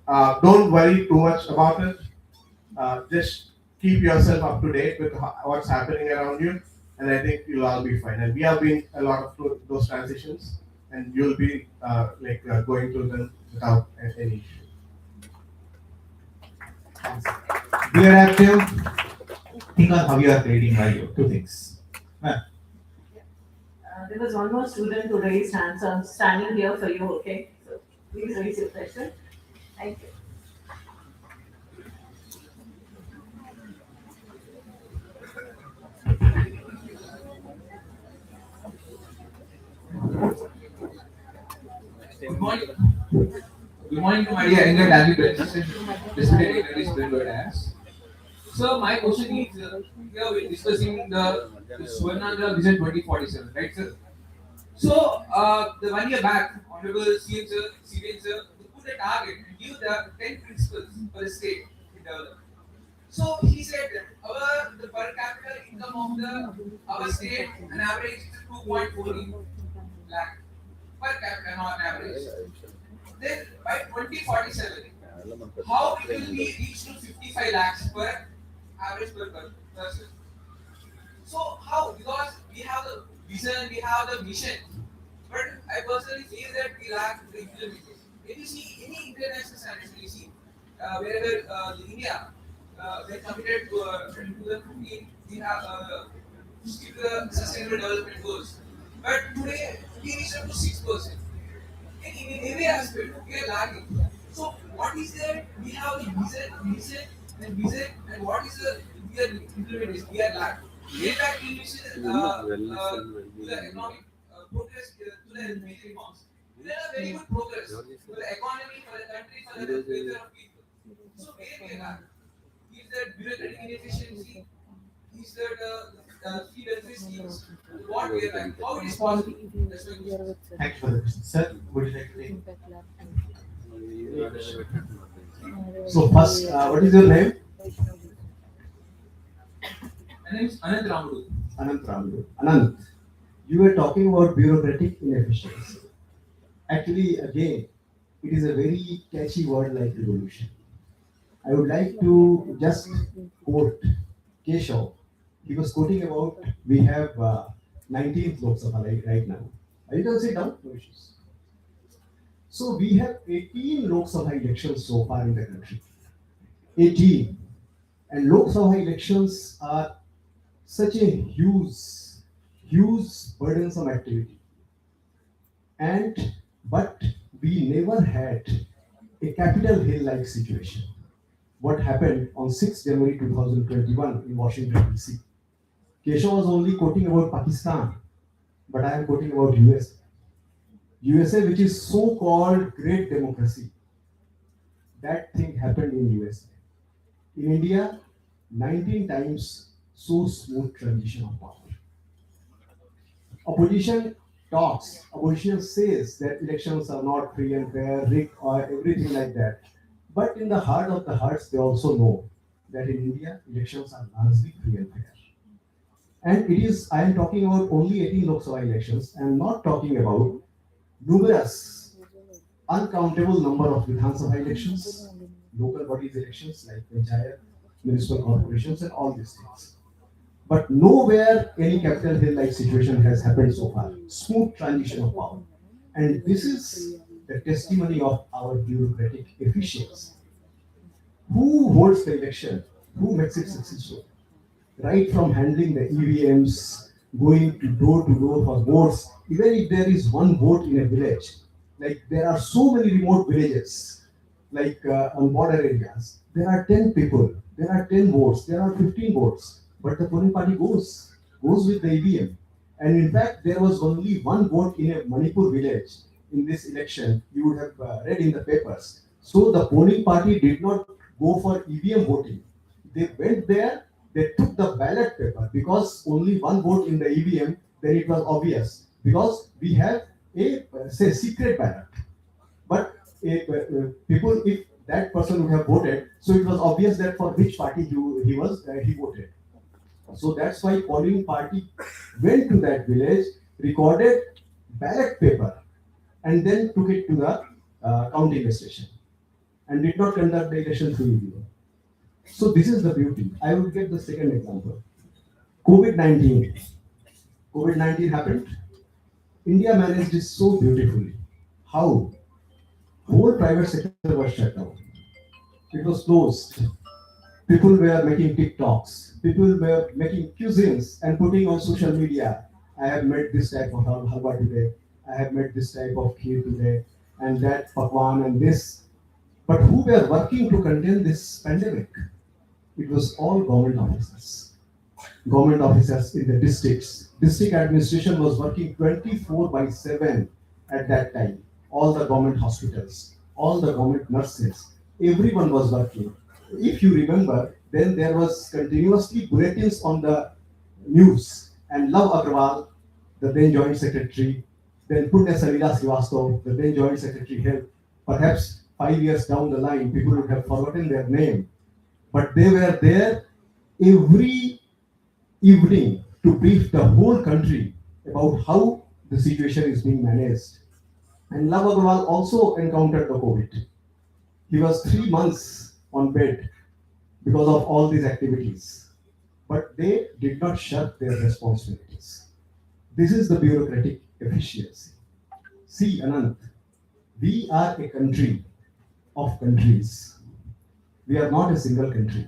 Don't worry too much about it. Just keep yourself up to date with what's happening around you, and I think you'll all be fine. And we have been a lot of those transitions, and you'll be going through them without any issue. We are active. Think on how you are creating value. Two things. There was one more student who raised hands, so I'm standing here for you, okay? So please raise your question. Thank you. Good morning. Good morning to my dear Indian Army President Indonesia as. So my question is, here we're discussing the Suvarnandra Vision 2047, right, sir? So the 1 year back, Honorable CM sir, put a target and give the 10 principles for the state to develop. So he said the per capita income of our state an average is 2.14 lakh per capita on average. Then by 2047, how it will be reached to 55 lakhs per average per person. So how? Because we have the vision, we have the mission, but I personally feel that we lack the implementation. If you see any international standards, you see wherever India they committed to 2015, we have stick to the sustainable development goals. But today we reached up to 6%. In every aspect, we are lagging. So what is there? We have the vision, and what is the we are implementation? We are lagging. Get back in vision, to the economic progress, to the major reforms. There are very good progress for the economy, for the country, for the welfare of people. So where we are lagging? Is there bureaucratic inefficiency? Is there the fee welfare schemes? What we are lagging? How it is possible? That's my question. Thank you for the question. Sir, would you like to take? So first, what is your name? My name is Anand Ramadu. Anant Ramlu. Anant, you were talking about bureaucratic inefficiency. Actually, again, it is a very catchy word like revolution. I would like to just quote Keshav. He was quoting about we have 19th Lok Sabha right now. You can sit down, no issues. So we have 18 Lok Sabha elections so far in the country. 18. And Lok Sabha elections are such a huge burdensome activity. And but we never had a Capitol Hill like situation. What happened on 6th January 2021 in Washington DC? Keshav was only quoting about Pakistan, but I am quoting about USA. USA, which is so-called great democracy, that thing happened in USA. In India, 19 times so smooth transition of power. Opposition talks, opposition says that elections are not free and fair, rigged, or everything like that. But in the heart of the hearts, they also know that in India, elections are largely free and fair. And it is, I am talking about only 18 Lok Sabha elections. I am not talking about numerous, uncountable number of Vidhan Sabha elections, local bodies elections like Panchayat, municipal corporations, and all these things. But nowhere any Capitol Hill like situation has happened so far. Smooth transition of power. And this is the testimony of our bureaucratic efficiency. Who holds the election? Who makes it successful? Right from handling the EVMs, going to door for votes, even if there is one vote in a village, like there are so many remote villages, like on border areas, there are 10 people, there are 10 votes, there are 15 votes, but the polling party goes with the EVM. And in fact, there was only one vote in a Manipur village in this election, you would have read in the papers. So the polling party did not go for EVM voting. They went there, they took the ballot paper because only one vote in the EVM, then it was obvious because we have a say secret ballot. But people, if that person would have voted, so it was obvious that for which party he voted. So that's why polling party went to that village, recorded ballot paper, and then took it to the counting station and did not conduct the election through EVM. So this is the beauty. I will get the second example. COVID-19. COVID-19 happened. India managed it so beautifully. How? Whole private sector was shut down. It was closed. People were making TikToks. People were making cuisines and putting on social media. I have made this type of halwa today. I have made this type of kheer today, and that pakwan and this. But who were working to contain this pandemic? It was all government officers. Government officers in the districts. District administration was working 24 by 7 at that time. All the government hospitals, all the government nurses, everyone was working. If you remember, then there was continuously bulletins on the news. And Love Agrawal, the then Joint Secretary, then Punya Salila Srivastav, the then Joint Secretary Health, perhaps 5 years down the line, people would have forgotten their name. But they were there every evening to brief the whole country about how the situation is being managed. And Love Agrawal also encountered the COVID. He was 3 months on bed because of all these activities. But they did not shirk their responsibilities. This is the bureaucratic efficiency. See, Anant, we are a country of countries. We are not a single country.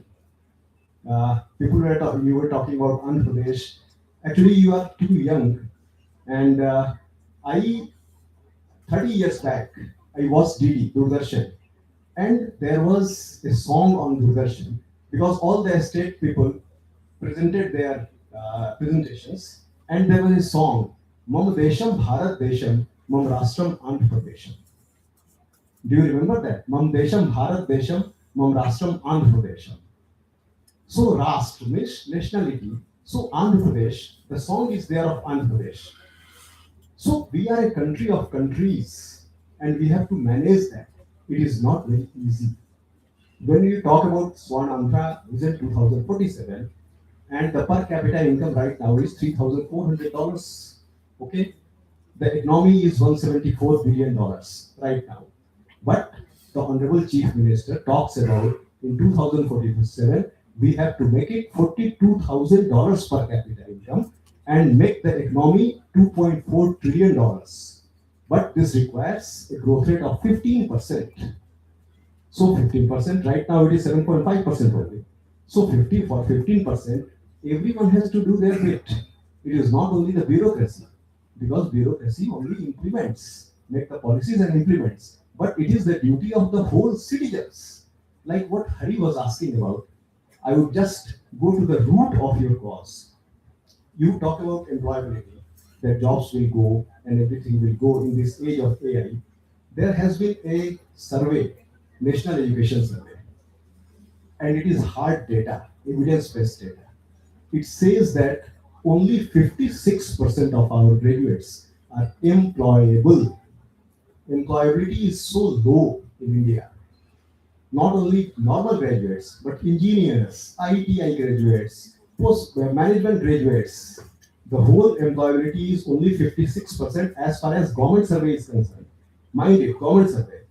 You were talking about Andhra Pradesh. Actually, you are too young. And I 30 years back, I watched DD, Doordarshan, and there was a song on Doordarshan because all the state people presented their presentations, and there was a song, Mam Desham Bharat Desham, Mam Rastram Andhra Pradesham. Do you remember that? Mam Desham Bharat Desham, Mam Rastram Andhra Pradesham. So Rashtra means nationality. So Andhra Pradesh, the song is there of Andhra Pradesh. So we are a country of countries and we have to manage that. It is not very easy. When you talk about Swarnantra Vision 2047, and the per capita income right now is $3,400. Okay, the economy is $174 billion right now. But the Honorable Chief Minister talks about in 2047 we have to make it $42,000 per capita income and make the economy $2.4 trillion. But this requires a growth rate of 15%. So 15%, right now it is 7.5% only. So 50 for 15%, everyone has to do their bit. It is not only the bureaucracy, because bureaucracy only implements, make the policies and implements. But it is the duty of the whole citizens. Like what Hari was asking about, I would just go to the root of your cause. You talk about employability, that jobs will go and everything will go in this age of AI. There has been a survey, National Education Survey, and it is hard data, evidence-based data. It says that only 56% of our graduates are employable. Employability is so low in India. Not only normal graduates, but engineers, ITI graduates, post management graduates. The whole employability is only 56% as far as government survey is concerned. Mind it, government survey.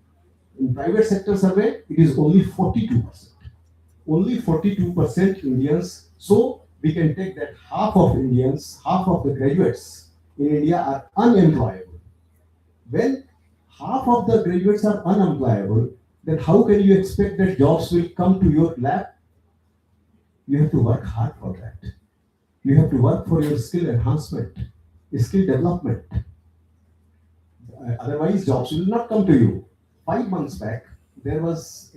In private sector survey, it is only 42%. Only 42% Indians. So we can take that half of Indians, half of the graduates in India are unemployable. When half of the graduates are unemployable, then how can you expect that jobs will come to your lap? You have to work hard for that. You have to work for your skill enhancement, skill development. Otherwise, jobs will not come to you. 5 months back, there was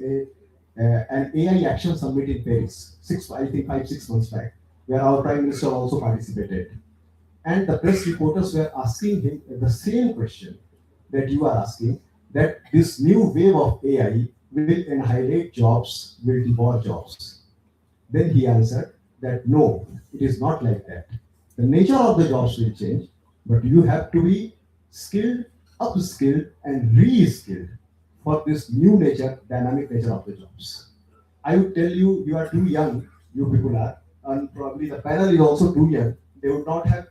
an AI Action Summit in Paris. I think 5-6 months back, where our Prime Minister also participated. And the press reporters were asking him the same question that you are asking, that this new wave of AI will annihilate jobs, will devour jobs. Then he answered that no, it is not like that. The nature of the jobs will change, but you have to be skilled, upskilled, and re-skilled for this new nature, dynamic nature of the jobs. I would tell you, you are too young, you people are, and probably the panel is also too young. They would not have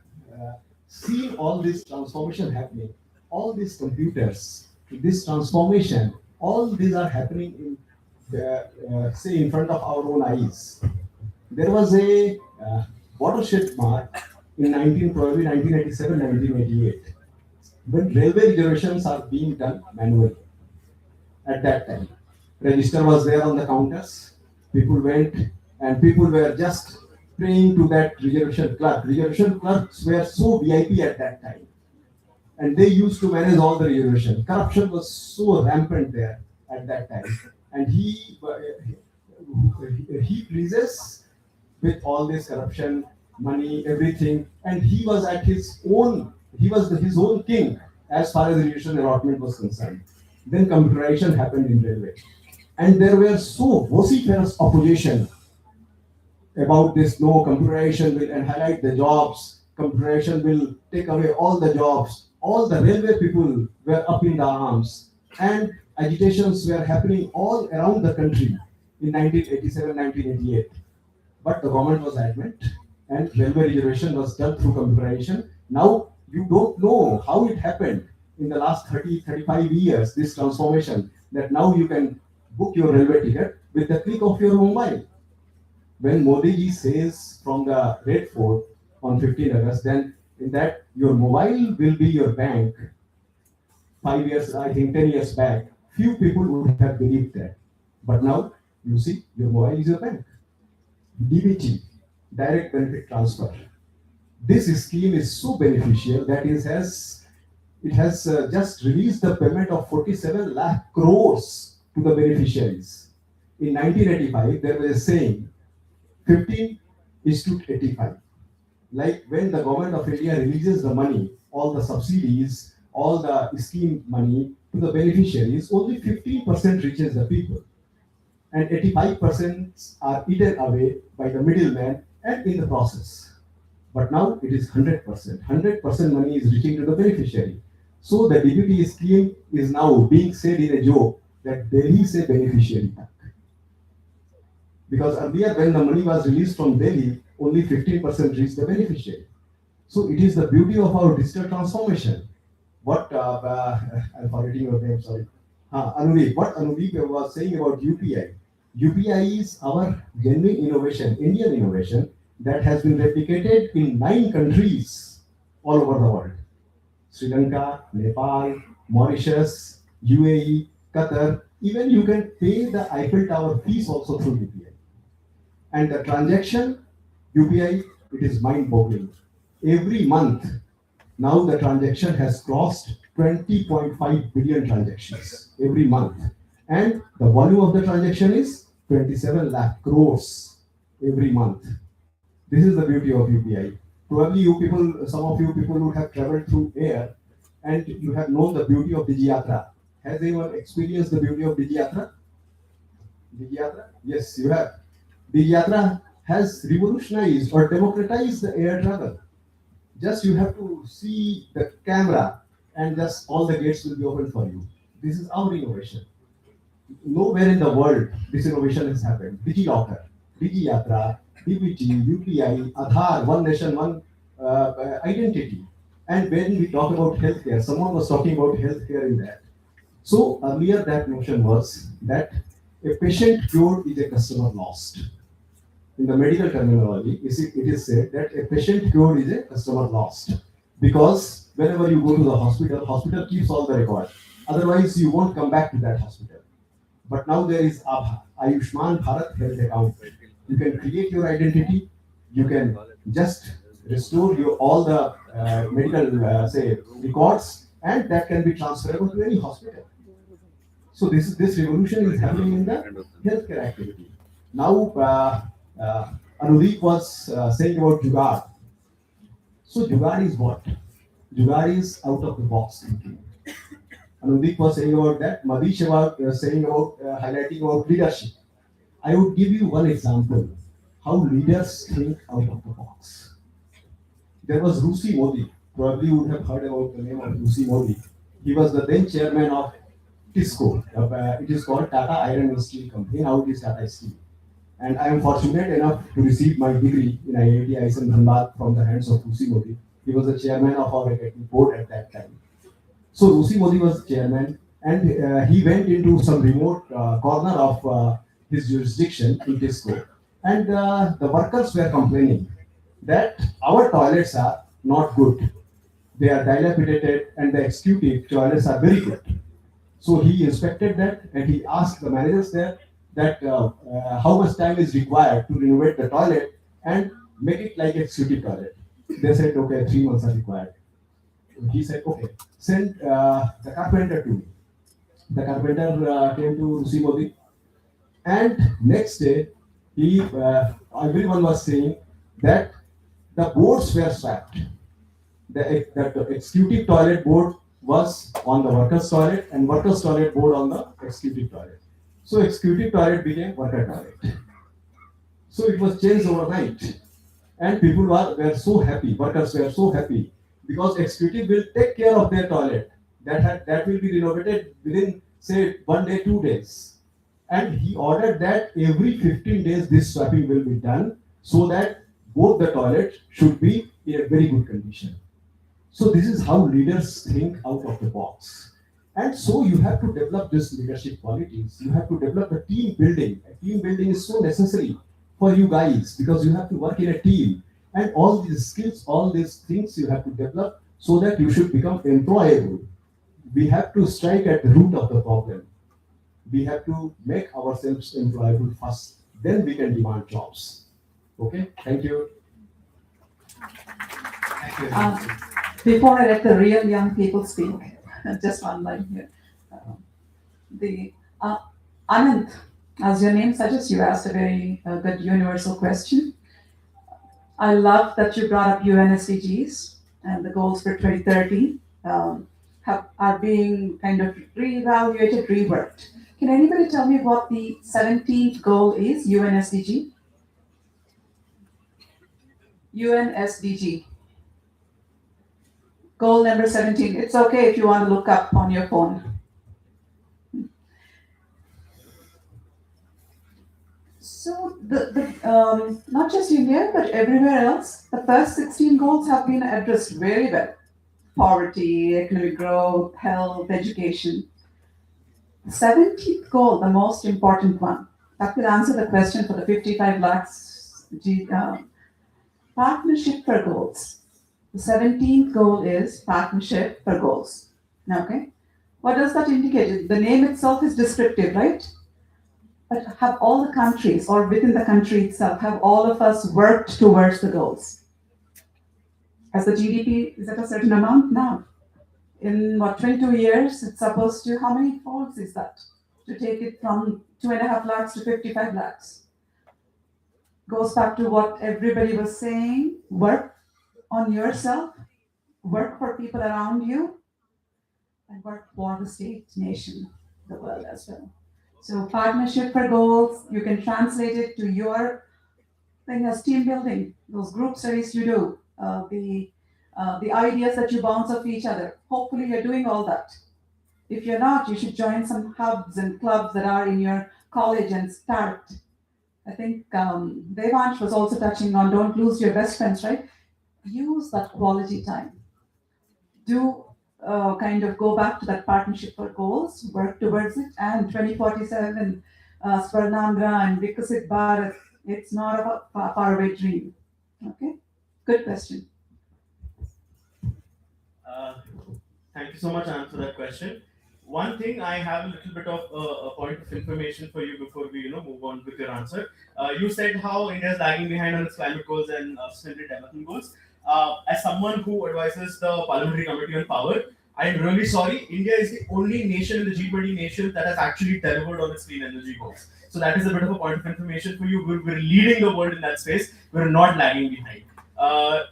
seen all this transformation happening, all these computers, this transformation, all these are happening in, say, in front of our own eyes. There was a watershed mark in 1987, 1988, when railway reservations are being done manually. At that time, register was there on the counters. People went and people were just praying to that reservation clerk. Reservation clerks were so VIP at that time, and they used to manage all the reservation. Corruption was so rampant there at that time, and he pleases with all this corruption, money, everything, and he was at his own. He was his own king as far as reservation allotment was concerned. Then computerization happened in railway, and there were so vociferous opposition about this. No, computerization will annihilate the jobs. Computerization will take away all the jobs. All the railway people were up in the arms, and agitations were happening all around the country in 1987, 1988. But the government was adamant, and railway reservation was done through computerization. Now you don't know how it happened in the last 30, 35 years, this transformation, that now you can book your railway ticket with the click of your mobile. When Modi ji says from the Red Fort on 15 August, then in that your mobile will be your bank. 5 years, I think 10 years back, few people would have believed that. But now, you see, your mobile is your bank. DBT, direct benefit transfer. This scheme is so beneficial that it has just released the payment of 47 lakh crores to the beneficiaries. In 1985, there was a saying, 15 is to 85. Like when the government of India releases the money, all the subsidies, all the scheme money to the beneficiaries, only 15% reaches the people. And 85% are eaten away by the middleman and in the process. But now it is 100%. 100% money is reaching to the beneficiary. So the DBT scheme is now being said in a joke that Delhi se beneficiary tak. Because earlier when the money was released from Delhi, only 15% reached the beneficiary. So it is the beauty of our digital transformation. What I'm forgetting your name, sorry. Anudeep, what Anudeep was saying about UPI. UPI is our genuine innovation, Indian innovation, that has been replicated in 9 countries all over the world. Sri Lanka, Nepal, Mauritius, UAE, Qatar. Even you can pay the Eiffel Tower fees also through UPI. And the transaction, UPI, it is mind-boggling. Every month, now the transaction has crossed 20.5 billion transactions every month. And the volume of the transaction is 27 lakh crores every month. This is the beauty of UPI. Probably you people, some of you people would have traveled through air and you have known the beauty of Digiyatra. Has anyone experienced the beauty of Digiyatra? Digiyatra? Yes, you have. Digiyatra has revolutionized or democratized the air travel. Just you have to see the camera and just all the gates will be open for you. This is our innovation. Nowhere in the world this innovation has happened. DigiLocker, Digiyatra, DBT, UPI, Aadhaar, one nation, one identity. And when we talk about healthcare, someone was talking about healthcare in that. So earlier that notion was that a patient cured is a customer lost. In the medical terminology, it is said that a patient cured is a customer lost. Because whenever you go to the hospital keeps all the record. Otherwise, you won't come back to that hospital. But now there is Ayushman Bharat Health Account. You can create your identity. You can just restore all the medical say records, and that can be transferable to any hospital. So this revolution is happening in the healthcare activity. Now, Anudeep was saying about Jugaad. So Jugaad is what? Jugaad is out of the box thinking. Anudeep was saying about that. Madish was saying about highlighting about leadership. I would give you one example how leaders think out of the box. There was Rusi Modi. Probably you would have heard about the name of Rusi Modi. He was the then chairman of TISCO. It is called Tata Iron and Steel Company. Now it is Tata Steel. And I am fortunate enough to receive my degree in IIT Aisan Dhanbad from the hands of Rusi Modi. He was the chairman of our academic board at that time. So Rusi Modi was chairman, and he went into some remote corner of his jurisdiction in Tisco, and the workers were complaining that our toilets are not good. They are dilapidated, and the executive toilets are very good. So he inspected that, and he asked the managers there that how much time is required to renovate the toilet and make it like executive toilet. They said, okay, 3 months are required. He said, okay, send the carpenter to me. The carpenter came to Rusi Modi, and next day, everyone was saying that the boards were swapped. The executive toilet board was on the workers' toilet, and workers' toilet board on the executive toilet. So executive toilet became worker toilet. So it was changed overnight, and people were so happy. Workers were so happy because executive will take care of their toilet. That will be renovated within say 1 day, 2 days. And he ordered that every 15 days this swapping will be done so that both the toilets should be in a very good condition. So this is how leaders think out of the box. And so you have to develop these leadership qualities. You have to develop the team building. Team building is so necessary for you guys because you have to work in a team. And all these skills, all these things you have to develop so that you should become employable. We have to strike at the root of the problem. We have to make ourselves employable first. Then we can demand jobs. Okay, thank you. Thank you. Before I let the real young people speak, just one line here. The Anand, as your name suggests, you asked a very good universal question. I love that you brought up UN SDGs and the goals for 2030 are being kind of reevaluated, reworked. Can anybody tell me what the 17th goal is, UN SDG? UN SDG. Goal number 17. It's okay if you want to look up on your phone. So not just India, but everywhere else, the first 16 goals have been addressed very well. Poverty, economic growth, health, education. The 17th goal, the most important one, that will answer the question for the 55 lakhs partnership for goals. The 17th goal is partnership for goals. Okay? What does that indicate? The name itself is descriptive, right? But have all the countries, or within the country itself, have all of us worked towards the goals? As the GDP is at a certain amount now. In 22 years, it's supposed to, how many folds is that? To take it from 2.5 lakhs to 55 lakhs. Goes back to what everybody was saying, work on yourself, work for people around you, and work for the state, nation, the world as well. So partnership for goals, you can translate it to your thing as team building, those group studies you do, the ideas that you bounce off each other. Hopefully you're doing all that. If you're not, you should join some hubs and clubs that are in your college and start. I think Devansh was also touching on don't lose your best friends, right? Use that quality time. Do kind of go back to that partnership for goals, work towards it, and 2047, Swarnandra and Vikasit Bharat, it's not a faraway dream. Okay, good question. Thank you so much, Anand, for that question. One thing I have a little bit of a point of information for you before we move on with your answer. You said how India is lagging behind on its climate goals and sustainable development goals. As someone who advises the Parliamentary Committee on Power, I am really sorry. India is the only nation in the G20 nations that has actually delivered on its clean energy goals. So that is a bit of a point of information for you. We're leading the world in that space. We're not lagging behind.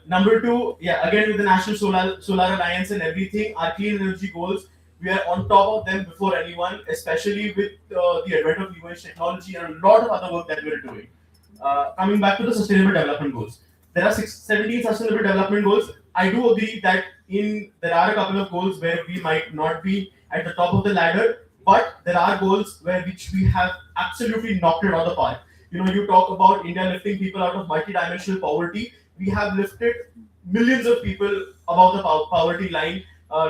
Number two, yeah, again with the National Solar Alliance and everything, our clean energy goals, we are on top of them before anyone, especially with the advent of new age technology and a lot of other work that we're doing. Coming back to the sustainable development goals, there are 17 sustainable development goals. I do agree that there are a couple of goals where we might not be at the top of the ladder, but there are goals which we have absolutely knocked it out of the park. You talk about India lifting people out of multidimensional poverty. We have lifted millions of people above the poverty line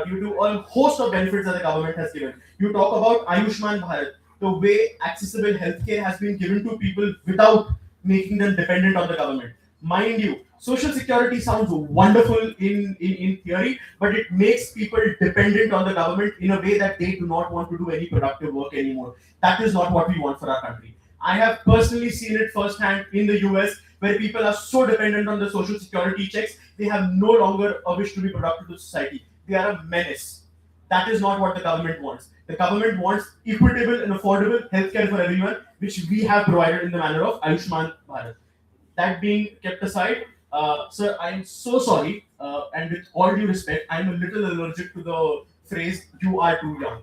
due to a host of benefits that the government has given. You talk about Ayushman Bharat, the way accessible healthcare has been given to people without making them dependent on the government. Mind you, social security sounds wonderful in theory, but it makes people dependent on the government in a way that they do not want to do any productive work anymore. That is not what we want for our country. I have personally seen it firsthand in the US, where people are so dependent on the social security checks, they have no longer a wish to be productive to society. They are a menace. That is not what the government wants. The government wants equitable and affordable healthcare for everyone, which we have provided in the manner of Ayushman Bharat. That being kept aside, sir, I'm so sorry, and with all due respect, I'm a little allergic to the phrase "you are too young."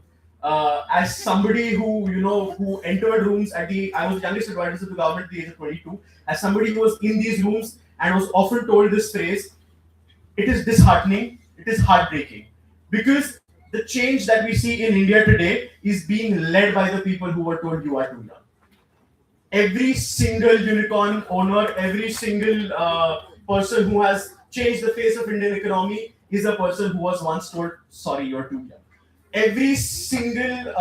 As somebody who entered rooms I was the youngest advisor to the government at the age of 22. As somebody who was in these rooms and was often told this phrase, it is disheartening, it is heartbreaking, because the change that we see in India today is being led by the people who were told you are too young. Every single unicorn owner, every single person who has changed the face of Indian economy is a person who was once told, sorry, you're too young. every single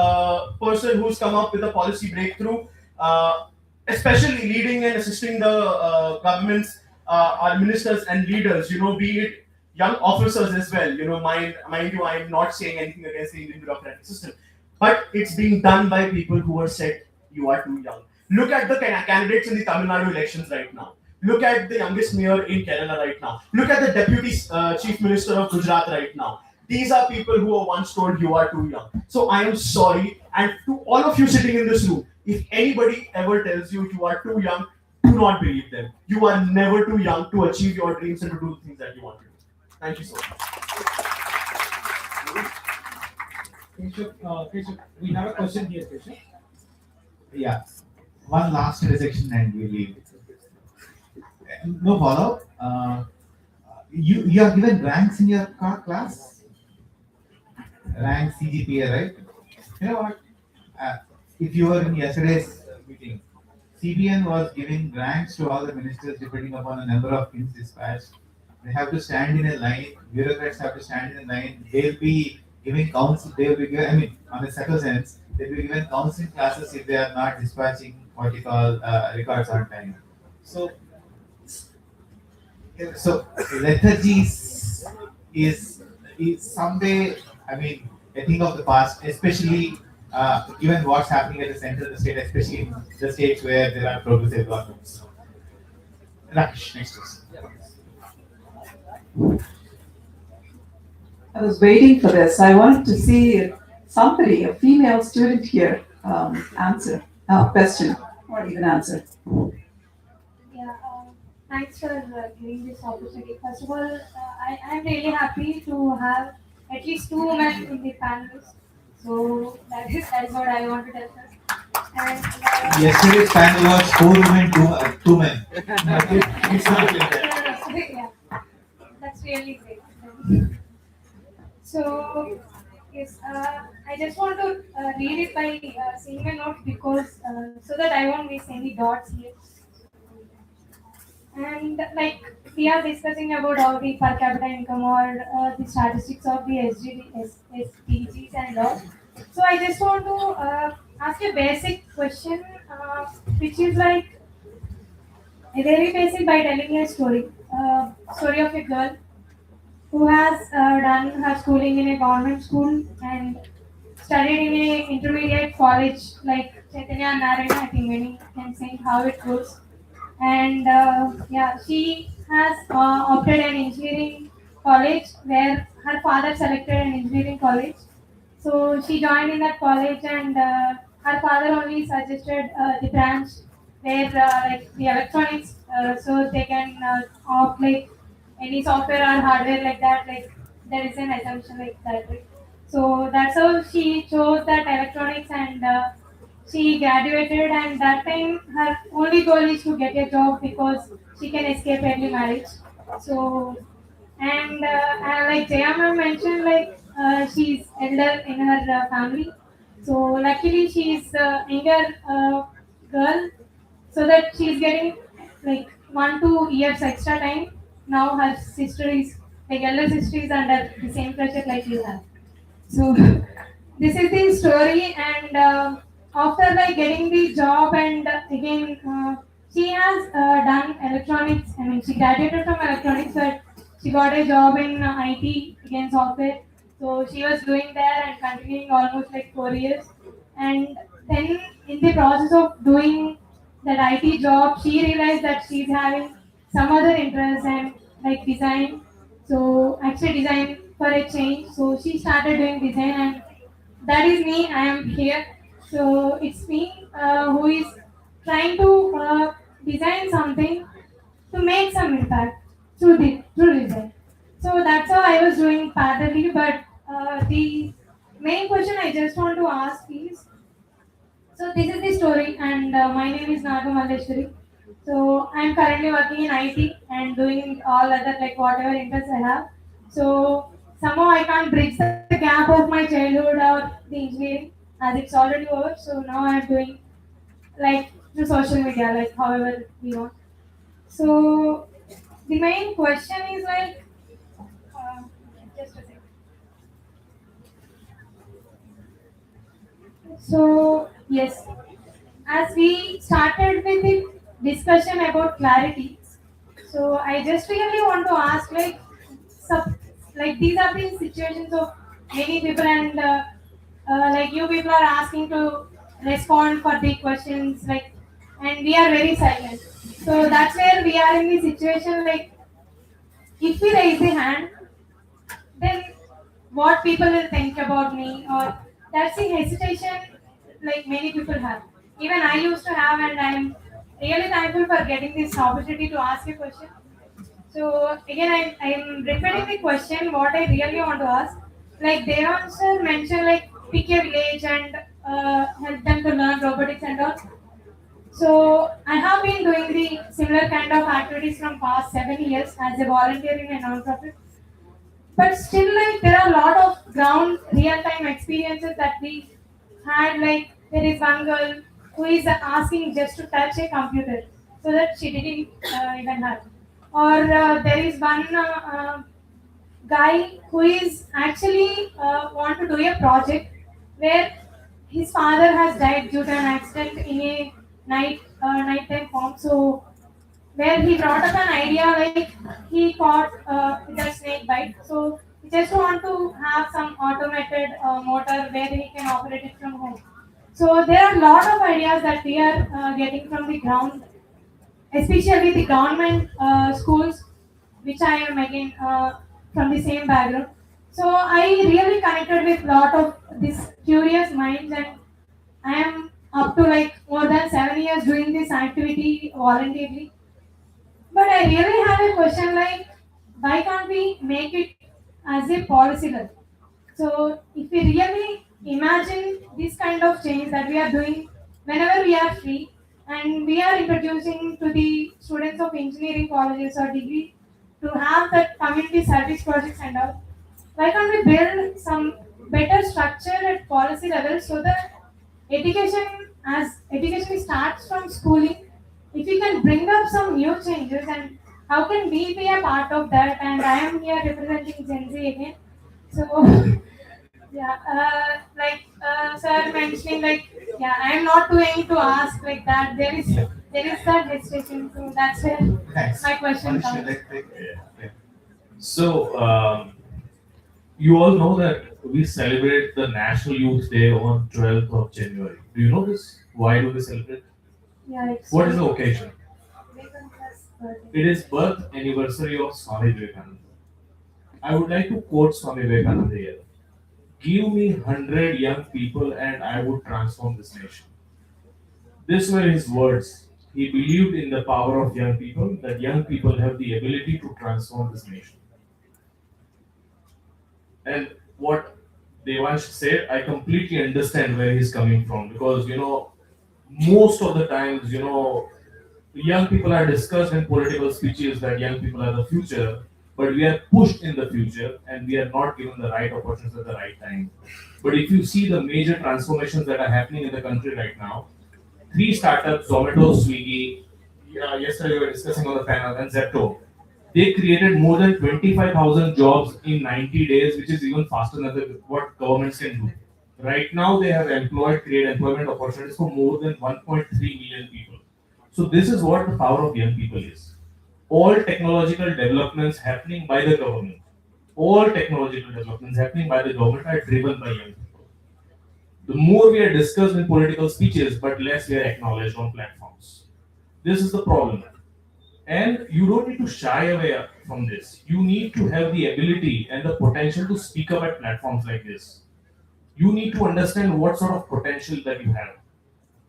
person who's come up with a policy breakthrough, uh, especially leading and assisting the governments, our ministers and leaders, be it young officers as well. Mind you, I'm not saying anything against the Indian bureaucratic system, but it's being done by people who are said you are too young. Look at the candidates in the Tamil Nadu elections right now. Look at the youngest mayor in Kerala right now. Look at the deputy chief minister of Gujarat right now. These are people who were once told you are too young. So I am sorry, and to all of you sitting in this room, if anybody ever tells you you are too young, do not believe them. You are never too young to achieve your dreams and to do the things that you want to do. Thank you so much. Keshav, we have a question here, Keshav. Yeah. One last intersection and we leave. No follow. You are given ranks in your class. Rank CGPA, right? You know what? Uh, if you were in yesterday's meeting, CBN was giving ranks to all the ministers depending upon the number of pins dispatched. They have to stand in a line. Bureaucrats have to stand in a line. They'll be giving counsel. They'll be given, I mean, on a subtle sense, they'll be given counseling classes if they are not dispatching what you call records on time. So, so lethargy is some way. I mean, a thing of the past, especially given what's happening at the center of the state, especially in the states where there are progressive governments. Rakesh, next question. I was waiting for this. I wanted to see somebody, a female student here, answer question or even answer. Yeah, thanks for giving this opportunity. First of all, I'm really happy to have at least two women in the panelists. So that is what I wanted to discuss. And Yesterday's panel was four women, two men. It's not like that. yeah, that's really great. So, yes, I just want to read it by saying a note because so that I won't miss any dots here. And like we are discussing about all the per capita income or the statistics of the SDGs and all. So I just want to ask a basic question, which is like a very basic by telling a story of a girl who has done her schooling in a government school and studied in a intermediate college like Chaitanya Narayana. I think many can say how it goes. And yeah, she has opted an engineering college where her father selected an engineering college. So she joined in that college, and her father only suggested the branch where like the electronics, so they can opt like any software or hardware like that. Like there is an assumption like that. Right? So that's how she chose that electronics, and she graduated. And that time, her only goal is to get a job because she can escape early marriage. So and like Jayama mentioned, like she's elder in her family. So luckily she's younger girl, so that she's getting like 1 2 years extra time. Now her sister is like elder sister is under the same pressure like you have. So this is the story, and after like getting the job, and again she has done electronics. I mean, she graduated from electronics, but she got a job in IT again software. So she was doing there and continuing almost like 4 years, and then in the process of doing that IT job, she realized that she's having some other interest and like design. So actually design for a change. So she started doing design, and that is me. I am here. So it's me who is trying to design something to make some impact through design. So that's how I was doing parallelly. But the main question I just want to ask is, so this is the story, and my name is Naga Malleshwari. So I'm currently working in IT and doing all other like whatever interests I have. So somehow I can't bridge the gap of my childhood or the engineering as it's already over. So now I'm doing like through social media, like however we want. So the main question is like, uh, just a second. So yes, as we started with the discussion about clarity, so I just really want to ask sub, like these are the situations of many people and like you people are asking to respond for the questions and we are very silent. So that's where we are in the situation if we raise the hand, then what people will think about me or that's the hesitation many people have. Even I used to have and I'm really thankful for getting this opportunity to ask a question. So again I'm repeating the question what I really want to ask. Like they also mentioned pick a village and help them to learn robotics and all. So I have been doing the similar kind of activities from past 7 years as a volunteer in a non-profit. But still, there are a lot of ground real-time experiences that we had. Like there is one girl who is asking just to touch a computer, so that she didn't even have. Or there is one guy who is actually want to do a project where his father has died due to an accident in a nighttime form. So where he brought up an idea he caught the snake bite. So he just want to have some automated motor where he can operate it from home. So there are a lot of ideas that we are getting from the ground, especially the government schools, which I am again from the same background. So I really connected with lot of these curious minds, and I am up to more than 7 years doing this activity voluntarily. But I really have a question why can't we make it as a policy level? So if we really imagine this kind of change that we are doing whenever we are free and we are introducing to the students of engineering colleges or degree to have that community service projects and all, why can't we build some better structure at policy level so that education starts from schooling, if we can bring up some new changes and how can we be a part of that? And I am here representing Gen Z again. So yeah, sir mentioning yeah, I am not too young to ask like that. There is that hesitation, so that's where Thanks. my question Manisha, comes. yeah. So, you all know that we celebrate the National Youth Day on 12th of January. Do you know this? Why do we celebrate? Yeah, it's What is the occasion? Vivekananda's birthday. It is birth anniversary of Swami Vivekananda. I would like to quote Swami Vivekananda here. Give me 100 young people and I would transform this nation. These were his words. He believed in the power of young people, that young people have the ability to transform this nation. And what Devansh said, I completely understand where he's coming from because most of the times, young people are discussed in political speeches that young people are the future, but we are pushed in the future and we are not given the right opportunities at the right time. But if you see the major transformations that are happening in the country right now, three startups, Zomato, Swiggy, yesterday we were discussing on the panel, and Zepto, they created more than 25,000 jobs in 90 days, which is even faster than what governments can do. Right now, they have create employment opportunities for more than 1.3 million people. So this is what the power of young people is. All technological developments happening by the government, all technological developments happening by the government are driven by young people. The more we are discussed in political speeches, but less we are acknowledged on platforms. This is the problem. And you don't need to shy away from this. You need to have the ability and the potential to speak up at platforms like this. You need to understand what sort of potential that you have.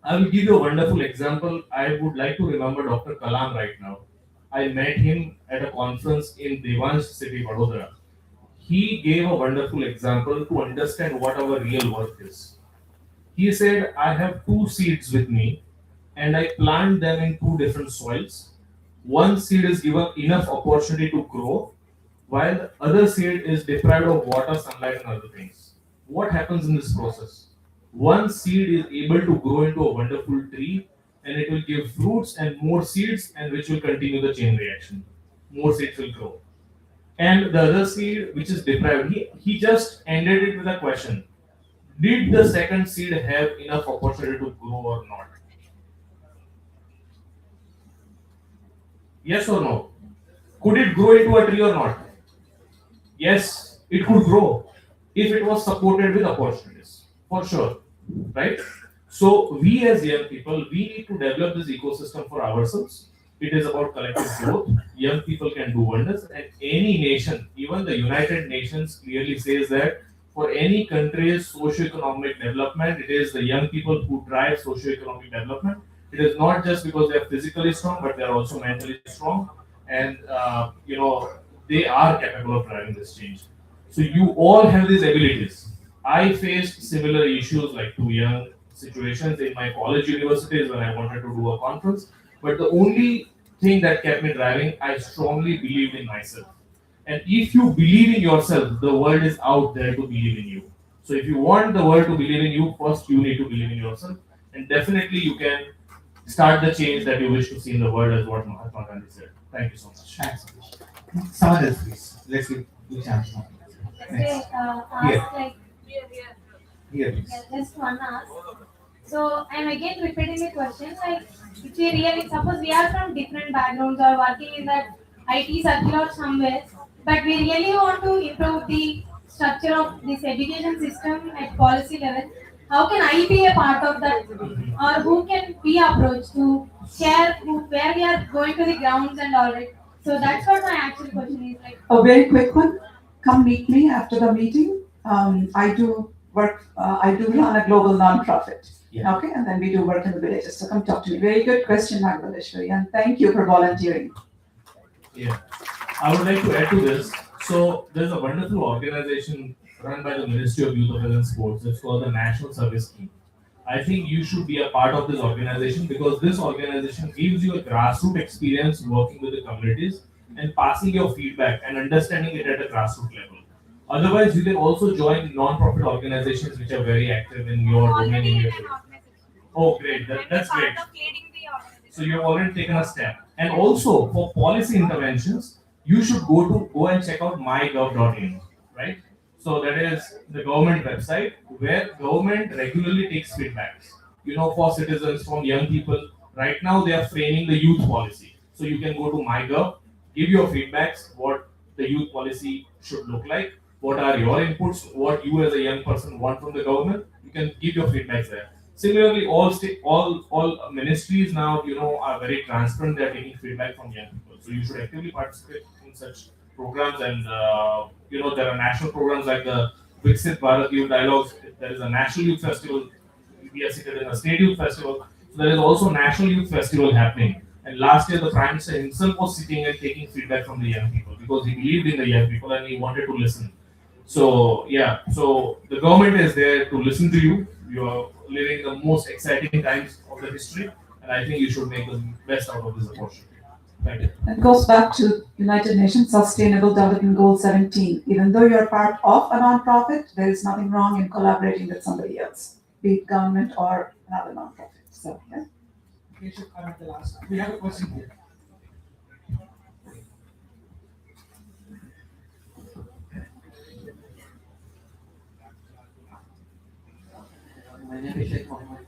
I will give you a wonderful example. I would like to remember Dr. Kalam right now. I met him at a conference in Devansh city, Vadodara. He gave a wonderful example to understand what our real worth is. He said, I have two seeds with me and I plant them in two different soils. One seed is given enough opportunity to grow, while the other seed is deprived of water, sunlight, and other things. What happens in this process? One seed is able to grow into a wonderful tree and it will give fruits and more seeds, and which will continue the chain reaction. More seeds will grow. And the other seed, which is deprived, he just ended it with a question. Did the second seed have enough opportunity to grow or not? Yes or no? Could it grow into a tree or not? Yes, it could grow if it was supported with opportunities, for sure, right? So we as young people, we need to develop this ecosystem for ourselves. It is about collective growth. Young people can do wonders, and any nation, even the United Nations, clearly says that for any country's socio-economic development, it is the young people who drive socio-economic development. It is not just because they are physically strong, but they are also mentally strong, and they are capable of driving this change. So you all have these abilities. I faced similar issues like too young situations in my college universities when I wanted to do a conference. But the only thing that kept me driving, I strongly believed in myself. And if you believe in yourself, the world is out there to believe in you. So if you want the world to believe in you, first you need to believe in yourself. And definitely you can start the change that you wish to see in the world, as what Mahatma Gandhi said. Thank you so much. Thanks. Someone else, please. Let's give you a chance now. Say, Next. Here. ask like, Here, please. yeah, just one ask. So I'm again repeating the question. Like, if we really suppose we are from different backgrounds or working in that IT circle or somewhere, but we really want to improve the structure of this education system at policy level. How can I be a part of that, or who can we approach to share where we are going to the grounds and all that? So that's what my actual question is like. A very quick one. Come meet me after the meeting. I do work. I do run a global non-profit. Yeah. Okay, and then we do work in the villages. So come talk to me. Very good question, Magdaleshwari, and thank you for volunteering. Yeah, I would like to add to this. So there's a wonderful organization run by the Ministry of Youth Affairs and Sports. It's called the National Service Scheme. I think you should be a part of this organization because this organization gives you a grassroots experience working with the communities and passing your feedback and understanding it at a grassroots level. Otherwise, you can also join non-profit organizations which are very active in your domain. In your field. Oh, great! That's great. So you've already taken a step. And also for policy interventions, you should go and check out mygov.in, right? So that is the government website where government regularly takes feedbacks. For citizens, from young people. Right now they are framing the youth policy. So you can go to mygov, give your feedbacks, what the youth policy should look like, what are your inputs, what you as a young person want from the government. You can give your feedbacks there. Similarly, all ministries now, are very transparent. They are taking feedback from young people. So you should actively participate in such programs. And there are national programs like the Viksit Bharat Youth Dialogues. There is a National Youth Festival. We are seated in a State Youth Festival. So there is also National Youth Festival happening. And last year, the Prime Minister himself was sitting and taking feedback from the young people because he believed in the young people and he wanted to listen. So yeah, so the government is there to listen to you. You are living the most exciting times of the history, and I think you should make the best out of this opportunity. Thank you. It goes back to United Nations Sustainable Development Goal 17. Even though you're part of a non-profit, there is nothing wrong in collaborating with somebody else, be it government or another non-profit. So yeah. Okay, so I'm at the last. We have a question here. My name is Sheikh Mohammed.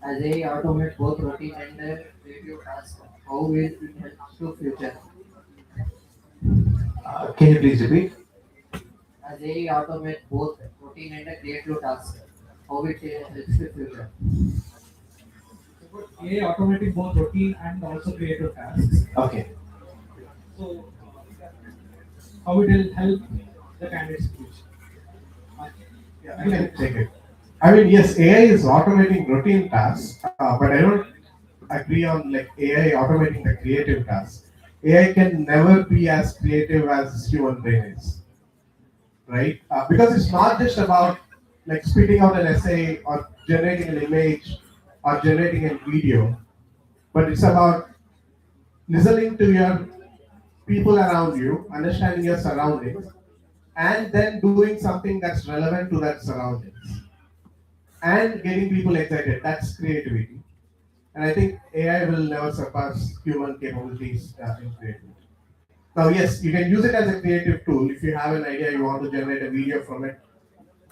As AI automate both routine and creative tasks, how will it help to future? Can you please repeat? As AI automate both routine and creative tasks, how it helps to future? AI automating both routine and also creative tasks. Okay. So, how it will help the candidate's future? Yeah, I can take it. I mean, yes, AI is automating routine tasks, but I don't agree on like AI automating the creative tasks. AI can never be as creative as human brain is, right? Because it's not just about like spitting out an essay or generating an image or generating a video, but it's about listening to your people around you, understanding your surroundings, and then doing something that's relevant to that surroundings and getting people excited. That's creativity. And I think AI will never surpass human capabilities in creativity. Now, yes, you can use it as a creative tool. If you have an idea, you want to generate a video from it,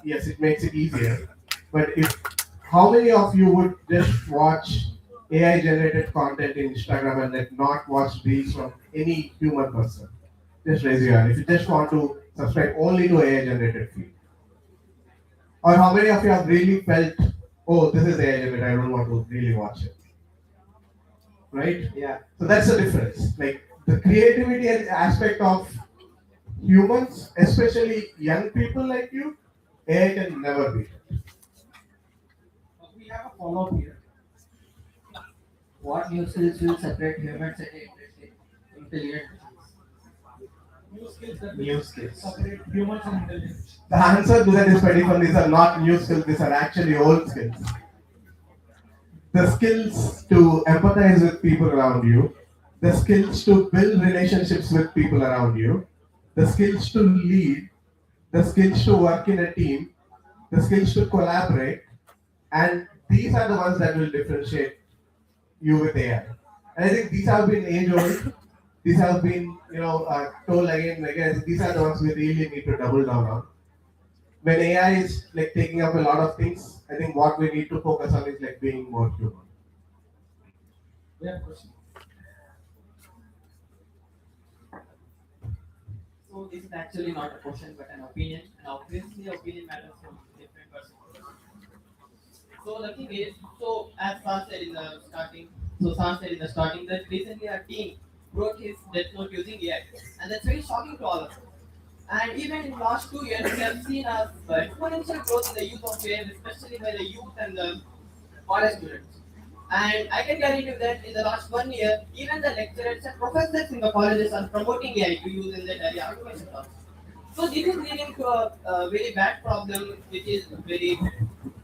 yes, it makes it easier. But if how many of you would just watch AI generated content in Instagram and like not watch reels from any human person? Just raise your hand. If you just want to subscribe only to AI generated feed. Or how many of you have really felt, oh, this is AI generated, I don't want to really watch it. Right? Yeah. So that's the difference. Like the creativity and aspect of humans, especially young people like you, AI can never beat. We have a follow-up here. What new skills will separate humans and intelligent New skills that New will skills. separate humans and intelligence. The answer to that is pretty fun. These are not new skills, these are actually old skills. The skills to empathize with people around you, the skills to build relationships with people around you, the skills to lead, the skills to work in a team, the skills to collaborate, and these are the ones that will differentiate you with AI. And I think these have been age old. These have been, told again and again. These are the ones we really need to double down on. When AI is like taking up a lot of things, I think what we need to focus on is like being more human. We have a question. So this is actually not a question but an opinion, and obviously opinion matters from different perspectives. So the thing is, so as Sam said in the starting, that recently a teen wrote his death note using AI, and that's very shocking to all of us. And even in the last 2 years, we have seen a exponential growth in the use of AI, especially by the youth and the college students. And I can guarantee you that in the last 1 year, even the lecturers and professors in the colleges are promoting AI to use in their daily automation tasks. So this is leading to a very bad problem, which is very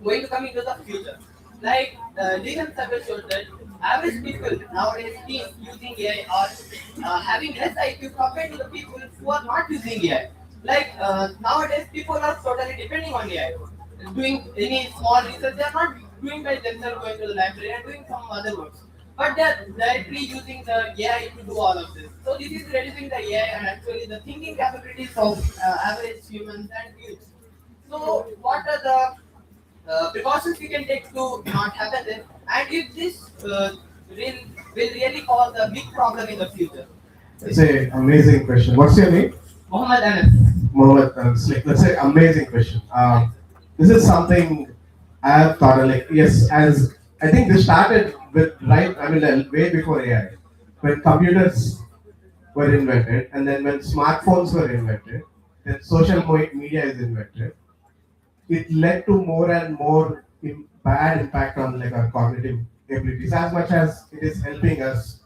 going to come into the future. Like legal survey showed that average people nowadays teens using AI are having less IQ compared to the people who are not using AI. Like nowadays, people are totally depending on AI. Doing any small research, they are not doing by themselves, going to the library and doing some other works. But they are directly using the AI to do all of this. So this is reducing the AI and actually the thinking capabilities of average humans and youth. So what are the precautions we can take to not happen this? And if this will really cause a big problem in the future? That's an amazing question. What's your name? Mohammed Anas. Mohammed. That's an amazing question. This is something I have thought of. Like, yes, as I think this started with way before AI, when computers were invented, and then when smartphones were invented, then social media is invented. It led to more and more bad impact on like our cognitive abilities. As much as it is helping us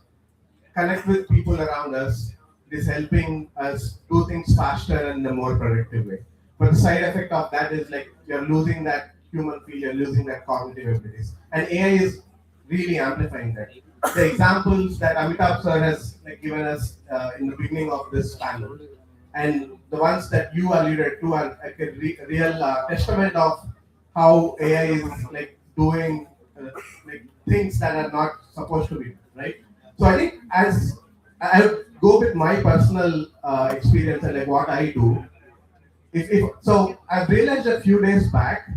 connect with people around us, it is helping us do things faster and in a more productive way. But the side effect of that is like you're losing that human feel, you're losing that cognitive abilities. And AI is really amplifying that. The examples that Amitabh sir has like, given us in the beginning of this panel, and the ones that you alluded to are like a real testament of how AI is like doing like things that are not supposed to be, right? So I think as I would go with my personal experience and like what I do. If so, I've realized a few days back.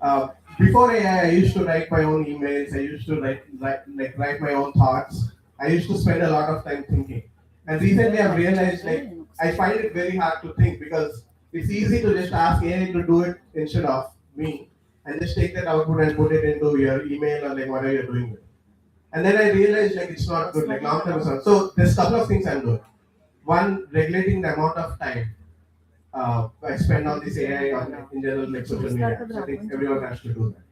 Uh, Before AI, I used to write my own emails. I used to write my own thoughts. I used to spend a lot of time thinking. And recently, I've realized like I find it very hard to think because it's easy to just ask AI to do it instead of me, and just take that output and put it into your email or like whatever you're doing with. And then I realized like it's not good, like long term is not. So there's a couple of things I'm doing. One, regulating the amount of time I spend on this AI or in general like social media. So I think everyone has to do that.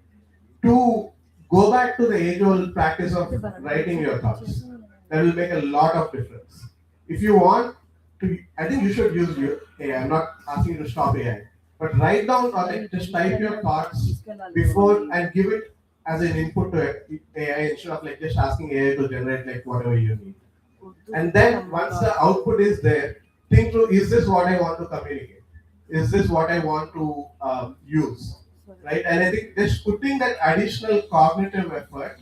Two, go back to the age-old practice of writing your thoughts. That will make a lot of difference. If you want to, I think you should use your AI. I'm not asking you to stop AI, but write down or like just type your thoughts before and give it as an input to AI instead of like just asking AI to generate like whatever you need. And then once the output is there, think through: is this what I want to communicate? Is this what I want to use? Right? And I think just putting that additional cognitive effort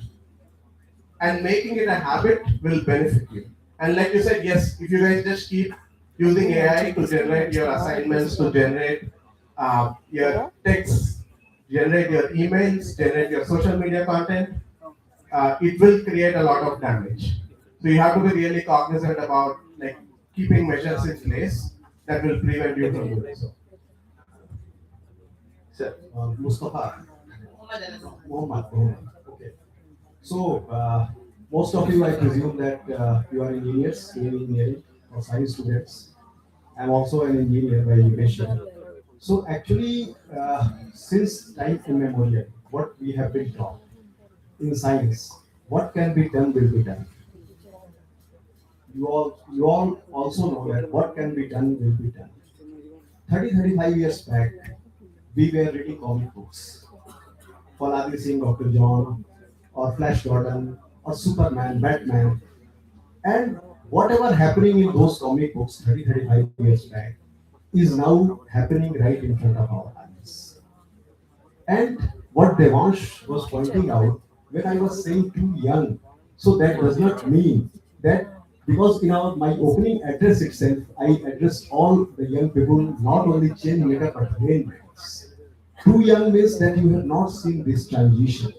and making it a habit will benefit you. And like you said, yes, if you guys just keep using AI to generate your assignments, to generate your texts, generate your emails, generate your social media content, it will create a lot of damage. So you have to be really cognizant about like keeping measures in place that will prevent you from doing so. Sir. Mustafa. Muhammad Anas. Muhammad. Okay. So, most of you, I presume that you are engineers, civil engineering, or science students. I'm also an engineer by education. So, actually, since time immemorial, what we have been taught in science, what can be done will be done. You all also know that what can be done will be done. 35 years back, we were reading comic books. Faladi Singh, Dr. John, or Flash Gordon, or Superman, Batman, and whatever happening in those comic books 35 years back is now happening right in front of our eyes. And what Devansh was pointing out, when I was saying too young, so that does not mean that, because in our my opening address itself, I addressed all the young people, not only change maker but rainmakers. Too young means that you have not seen this transition.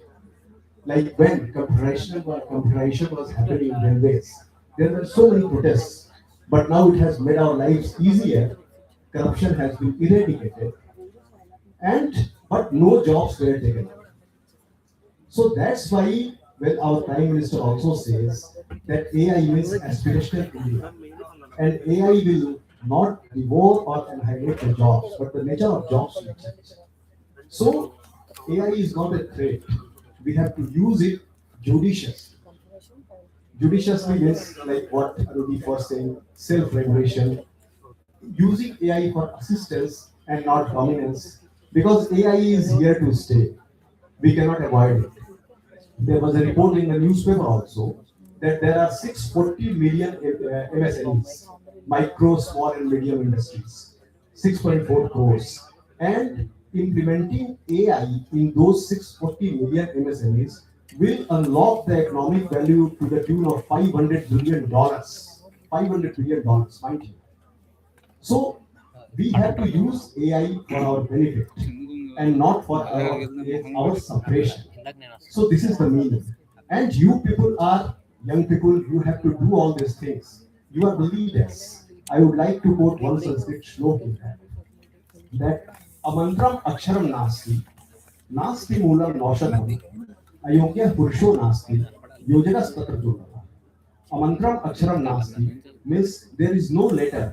Like when computerization was happening in railways, there were so many protests, but now it has made our lives easier. Corruption has been eradicated, and but no jobs were taken away. So that's why when our Prime Minister also says that AI means aspirational India, and AI will not devour or annihilate the jobs, but the nature of jobs will change. So AI is not a threat. We have to use it judiciously. Judiciously means like what Arudi was saying, self-regulation, using AI for assistance and not dominance, because AI is here to stay. We cannot avoid it. There was a report in the newspaper also that there are 640 million MSMEs, micro, small, and medium industries, 6.4 crores. And implementing AI in those 640 million MSMEs will unlock the economic value to the tune of $500 billion. $500 billion, mind you. So we have to use AI for our benefit and not for our suppression. So this is the meaning. And you people are young people, you have to do all these things. You are the leaders. I would like to quote one Sanskrit shlok in that amantram aksharam nasti, nasti moolam noshadham, ayogya purusho nasti, yojana statra. Amantram Aksharam Nasti means there is no letter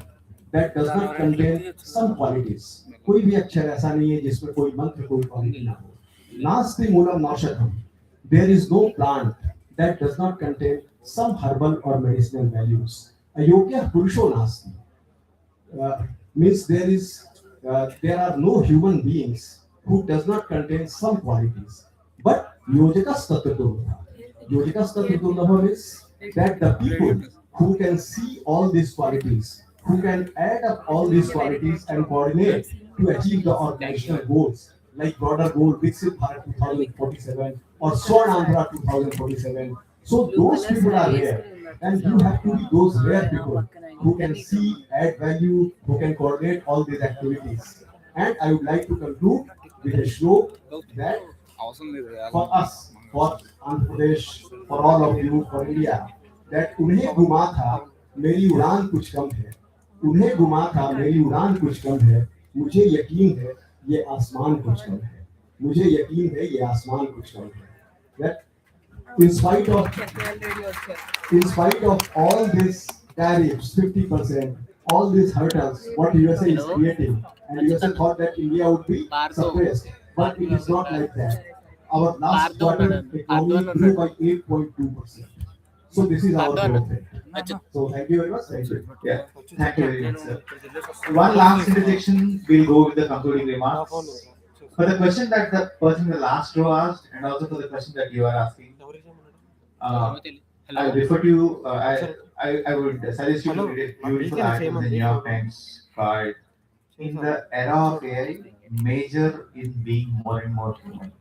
that does not contain some qualities. कोई भी अक्षर ऐसा नहीं है जिसमें कोई मंत्र कोई quality ना हो. Nasti Moolam Nashatam. There is no plant that does not contain some herbal or medicinal values. Ayogya Purusho Nasti means there are no human beings who does not contain some qualities. But Yojaka Statadurva. Yojaka Statadurva means that the people who can see all these qualities, who can add up all these qualities and coordinate to achieve the organizational goals, like broader goal Viksit Bharat 2047 or Swan Andhra 2047. So those people are rare, and you have to be those rare people who can see, add value, who can coordinate all these activities. And I would like to conclude with a show that for us, for Andhra Pradesh, for all of you, for India, that उन्हें गुमा था मेरी उड़ान कुछ कम है, उन्हें गुमा था मेरी उड़ान कुछ कम है, मुझे यकीन है ये आसमान कुछ कम है, मुझे यकीन है ये आसमान कुछ कम है. That in spite of all these tariffs, 50%, all these hurdles, what USA is creating, and USA thought that India would be suppressed, but it is not like that. Our last quarter economy grew by 8.2%. So this is our growth rate. So thank you very much. Thank you. Yeah, thank you very much, sir. One last interjection, we'll go with the concluding remarks. For the question that the person in the last row asked, and also for the question that you are asking, I refer to, I would suggest you to read a beautiful article in the New York Times called "In the Era of AI, Major in Being More and More Human."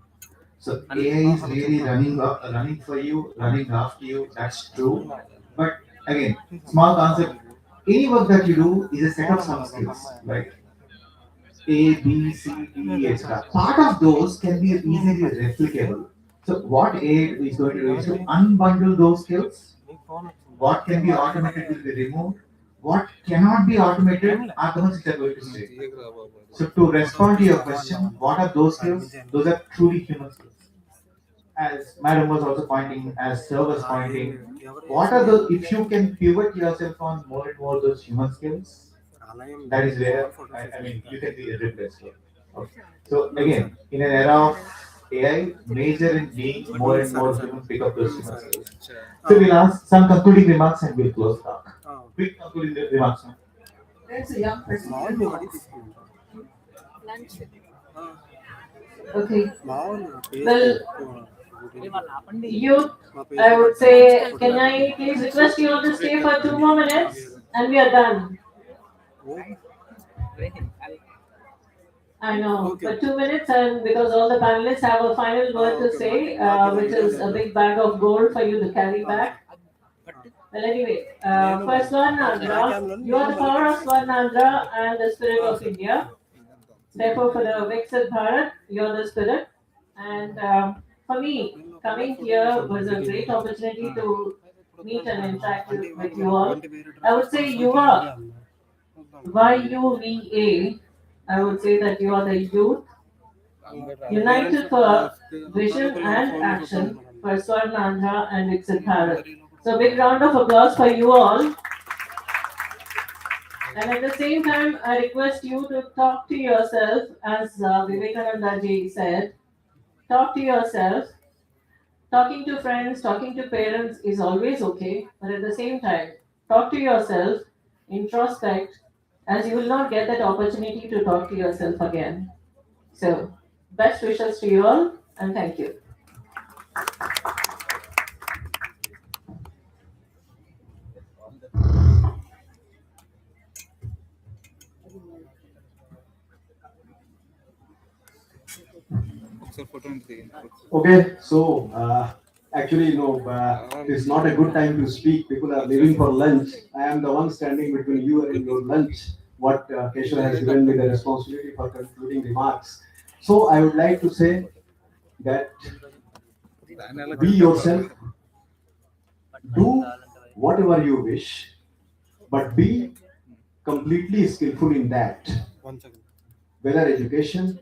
So AI is really running for you, running after you. That's true, but again, small concept. Any work that you do is a set of some skills, right? A, B, C, D, etc. Part of those can be easily replicable. So what A is going to do is to unbundle those skills. What can be automated will be removed. What cannot be automated are the ones which are going to stay. So to respond to your question, what are those skills? Those are truly human skills. As Madam was also pointing, as Sir was pointing, what are the, if you can pivot yourself on more and more those human skills, that is where I mean you can be irreplaceable. Okay. So again, in an era of AI, major in being more and more human pick up those human skills. So we'll ask some concluding remarks and we'll close talk. Quick concluding remarks now. There's a young person. Okay. Well, youth, I would say, can I please request you all to stay for 2 more minutes and we are done. I know, for 2 minutes, and because all the panelists have a final word to say, which is a big bag of gold for you to carry back. Well, anyway, first Swarnandra, you are the power of Swarnandra and the spirit of India. Therefore, for the Viksit Bharat, you are the spirit. And for me, coming here was a great opportunity to meet and interact with you all. I would say you are YUVA. I would say that you are the youth united for vision and action for Swarnandra and Viksit Bharat. So, big round of applause for you all. And at the same time, I request you to talk to yourself, as Vivekananda ji said, talk to yourself. Talking to friends, talking to parents is always okay, but at the same time, talk to yourself, introspect, as you will not get that opportunity to talk to yourself again. So, best wishes to you all, and thank you. Okay, so actually, it's not a good time to speak. People are leaving for lunch. I am the one standing between you and your lunch. What Keshav has given me the responsibility for concluding remarks. So I would like to say that be yourself, do whatever you wish, but be completely skillful in that. Whether education,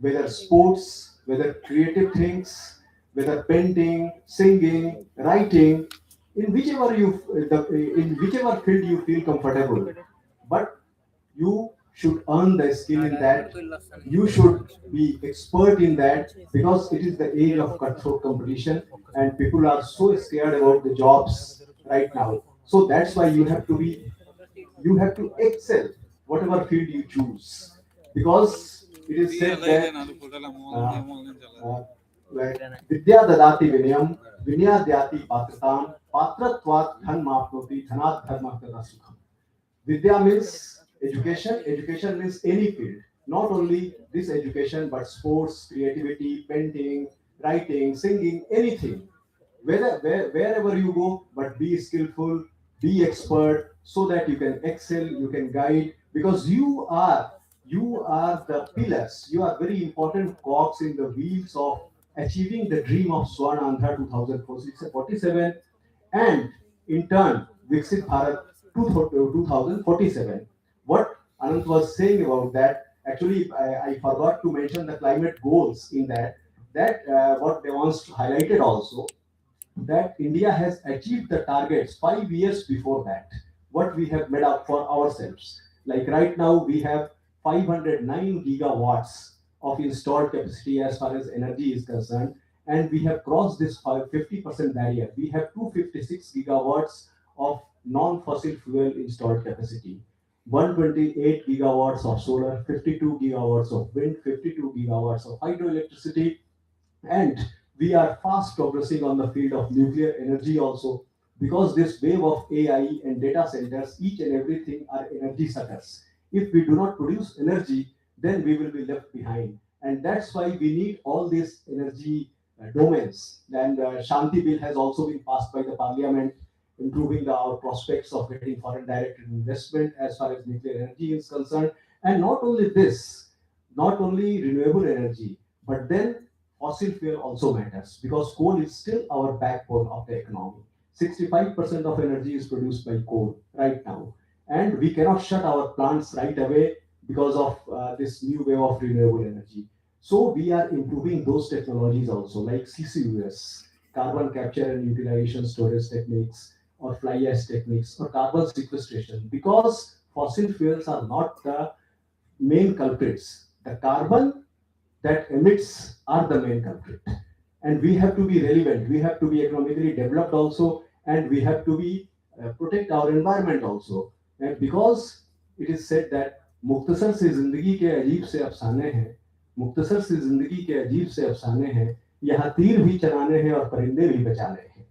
whether sports, whether creative things, whether painting, singing, writing, in whichever in whichever field you feel comfortable, but you should earn the skill in that. You should be expert in that because it is the age of cutthroat competition and people are so scared about the jobs right now. So that's why you have to excel whatever field you choose because it is said that like vidya dadati vinayam vinaya dhyati patratam patratvat dhan mapnoti dhanat dharma kada sukham. Vidya means education. Education means any field, not only this education, but sports, creativity, painting, writing, singing, anything. Wherever you go, but be skillful, be expert, so that you can excel, you can guide, because you are the pillars. You are very important cogs in the wheels of achieving the dream of Swan Andhra 2047 and in turn Viksit Bharat 2047. What Anant was saying about that, actually I forgot to mention the climate goals in that. That what they wants to highlighted also that India has achieved the targets 5 years before that. What we have made up for ourselves. Like right now, we have 509 gigawatts of installed capacity as far as energy is concerned, and we have crossed this 50% barrier. We have 256 gigawatts of non-fossil fuel installed capacity. 128 gigawatts of solar, 52 gigawatts of wind, 52 gigawatts of hydroelectricity, and we are fast progressing on the field of nuclear energy also because this wave of AI and data centers, each and everything are energy suckers. If we do not produce energy, then we will be left behind. And that's why we need all these energy domains. And Shanti Bill has also been passed by the parliament. improving our prospects of getting foreign direct investment as far as nuclear energy is concerned. And not only this, not only renewable energy, but then fossil fuel also matters because coal is still our backbone of the economy. 65% of energy is produced by coal right now, and we cannot shut our plants right away because of this new wave of renewable energy. So we are improving those technologies also, like CCUS, carbon capture and utilization storage techniques, or fly ash techniques, or carbon sequestration, because fossil fuels are not the main culprits. The carbon that emits are the main culprit. And we have to be relevant, we have to be economically developed also, and we have to be protect our environment also. And because it is said that मुख्तसर से जिंदगी के अजीब से अफसाने हैं, मुख्तसर से जिंदगी के अजीब से अफसाने हैं, यहाँ तीर भी चलाने हैं और परिंदे भी बचाने हैं,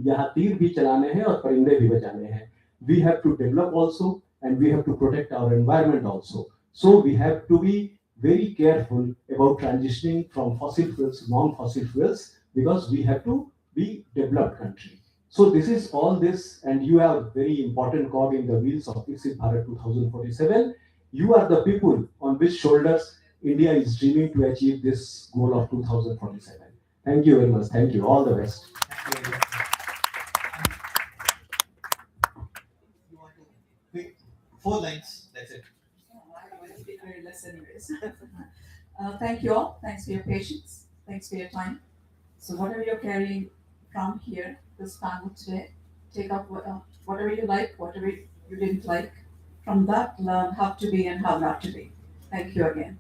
यहाँ तीर भी चलाने हैं और परिंदे भी बचाने हैं. We have to develop also, and we have to protect our environment also. So we have to be very careful about transitioning from fossil fuels to non-fossil fuels because we have to be developed country. So this is all this, and you have very important cog in the wheels of Viksit Bharat 2047. You are the people on which shoulders India is dreaming to achieve this goal of 2047. Thank you very much. Thank you. All the best. Quick, 4 lines, that's it. I will speak very less anyways. Thank you all. Thanks for your patience. Thanks for your time. So whatever you're carrying from here, this panel today, take up whatever you like, whatever you didn't like. From that, learn how to be and how not to be. Thank you again.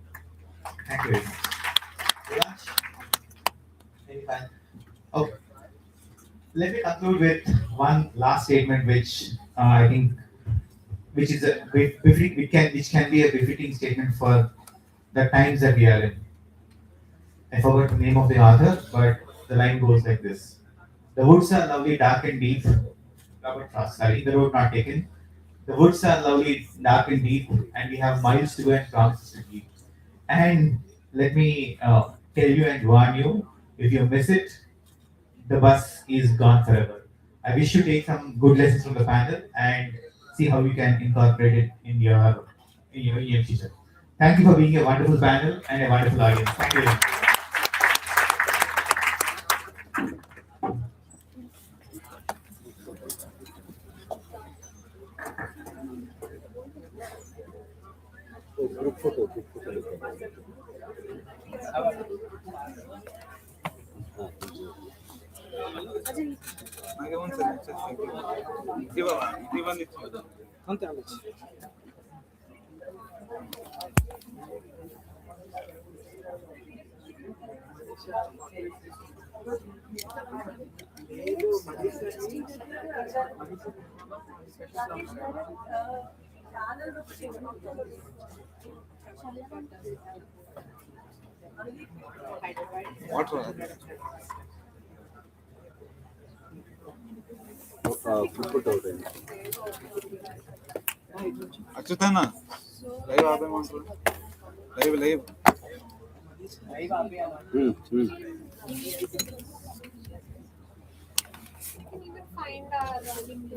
Thank you very much. Raj? Any final? Okay. Let me conclude with one last statement, which I think, which is which can be a befitting statement for the times that we are in. I forgot the name of the author, but the line goes like this: "The woods are lovely, dark and deep." Robert Frost, sorry, the road not taken. "The woods are lovely, dark and deep, and we have miles to go and promises to keep." And let me tell you and warn you: if you miss it, the bus is gone forever. I wish you take some good lessons from the panel and see how you can incorporate it in your future. Thank you for being a wonderful panel and a wonderful audience. Thank you very much. అచ్యుతన్న live ఆపేమంటారు live live Can you find our link?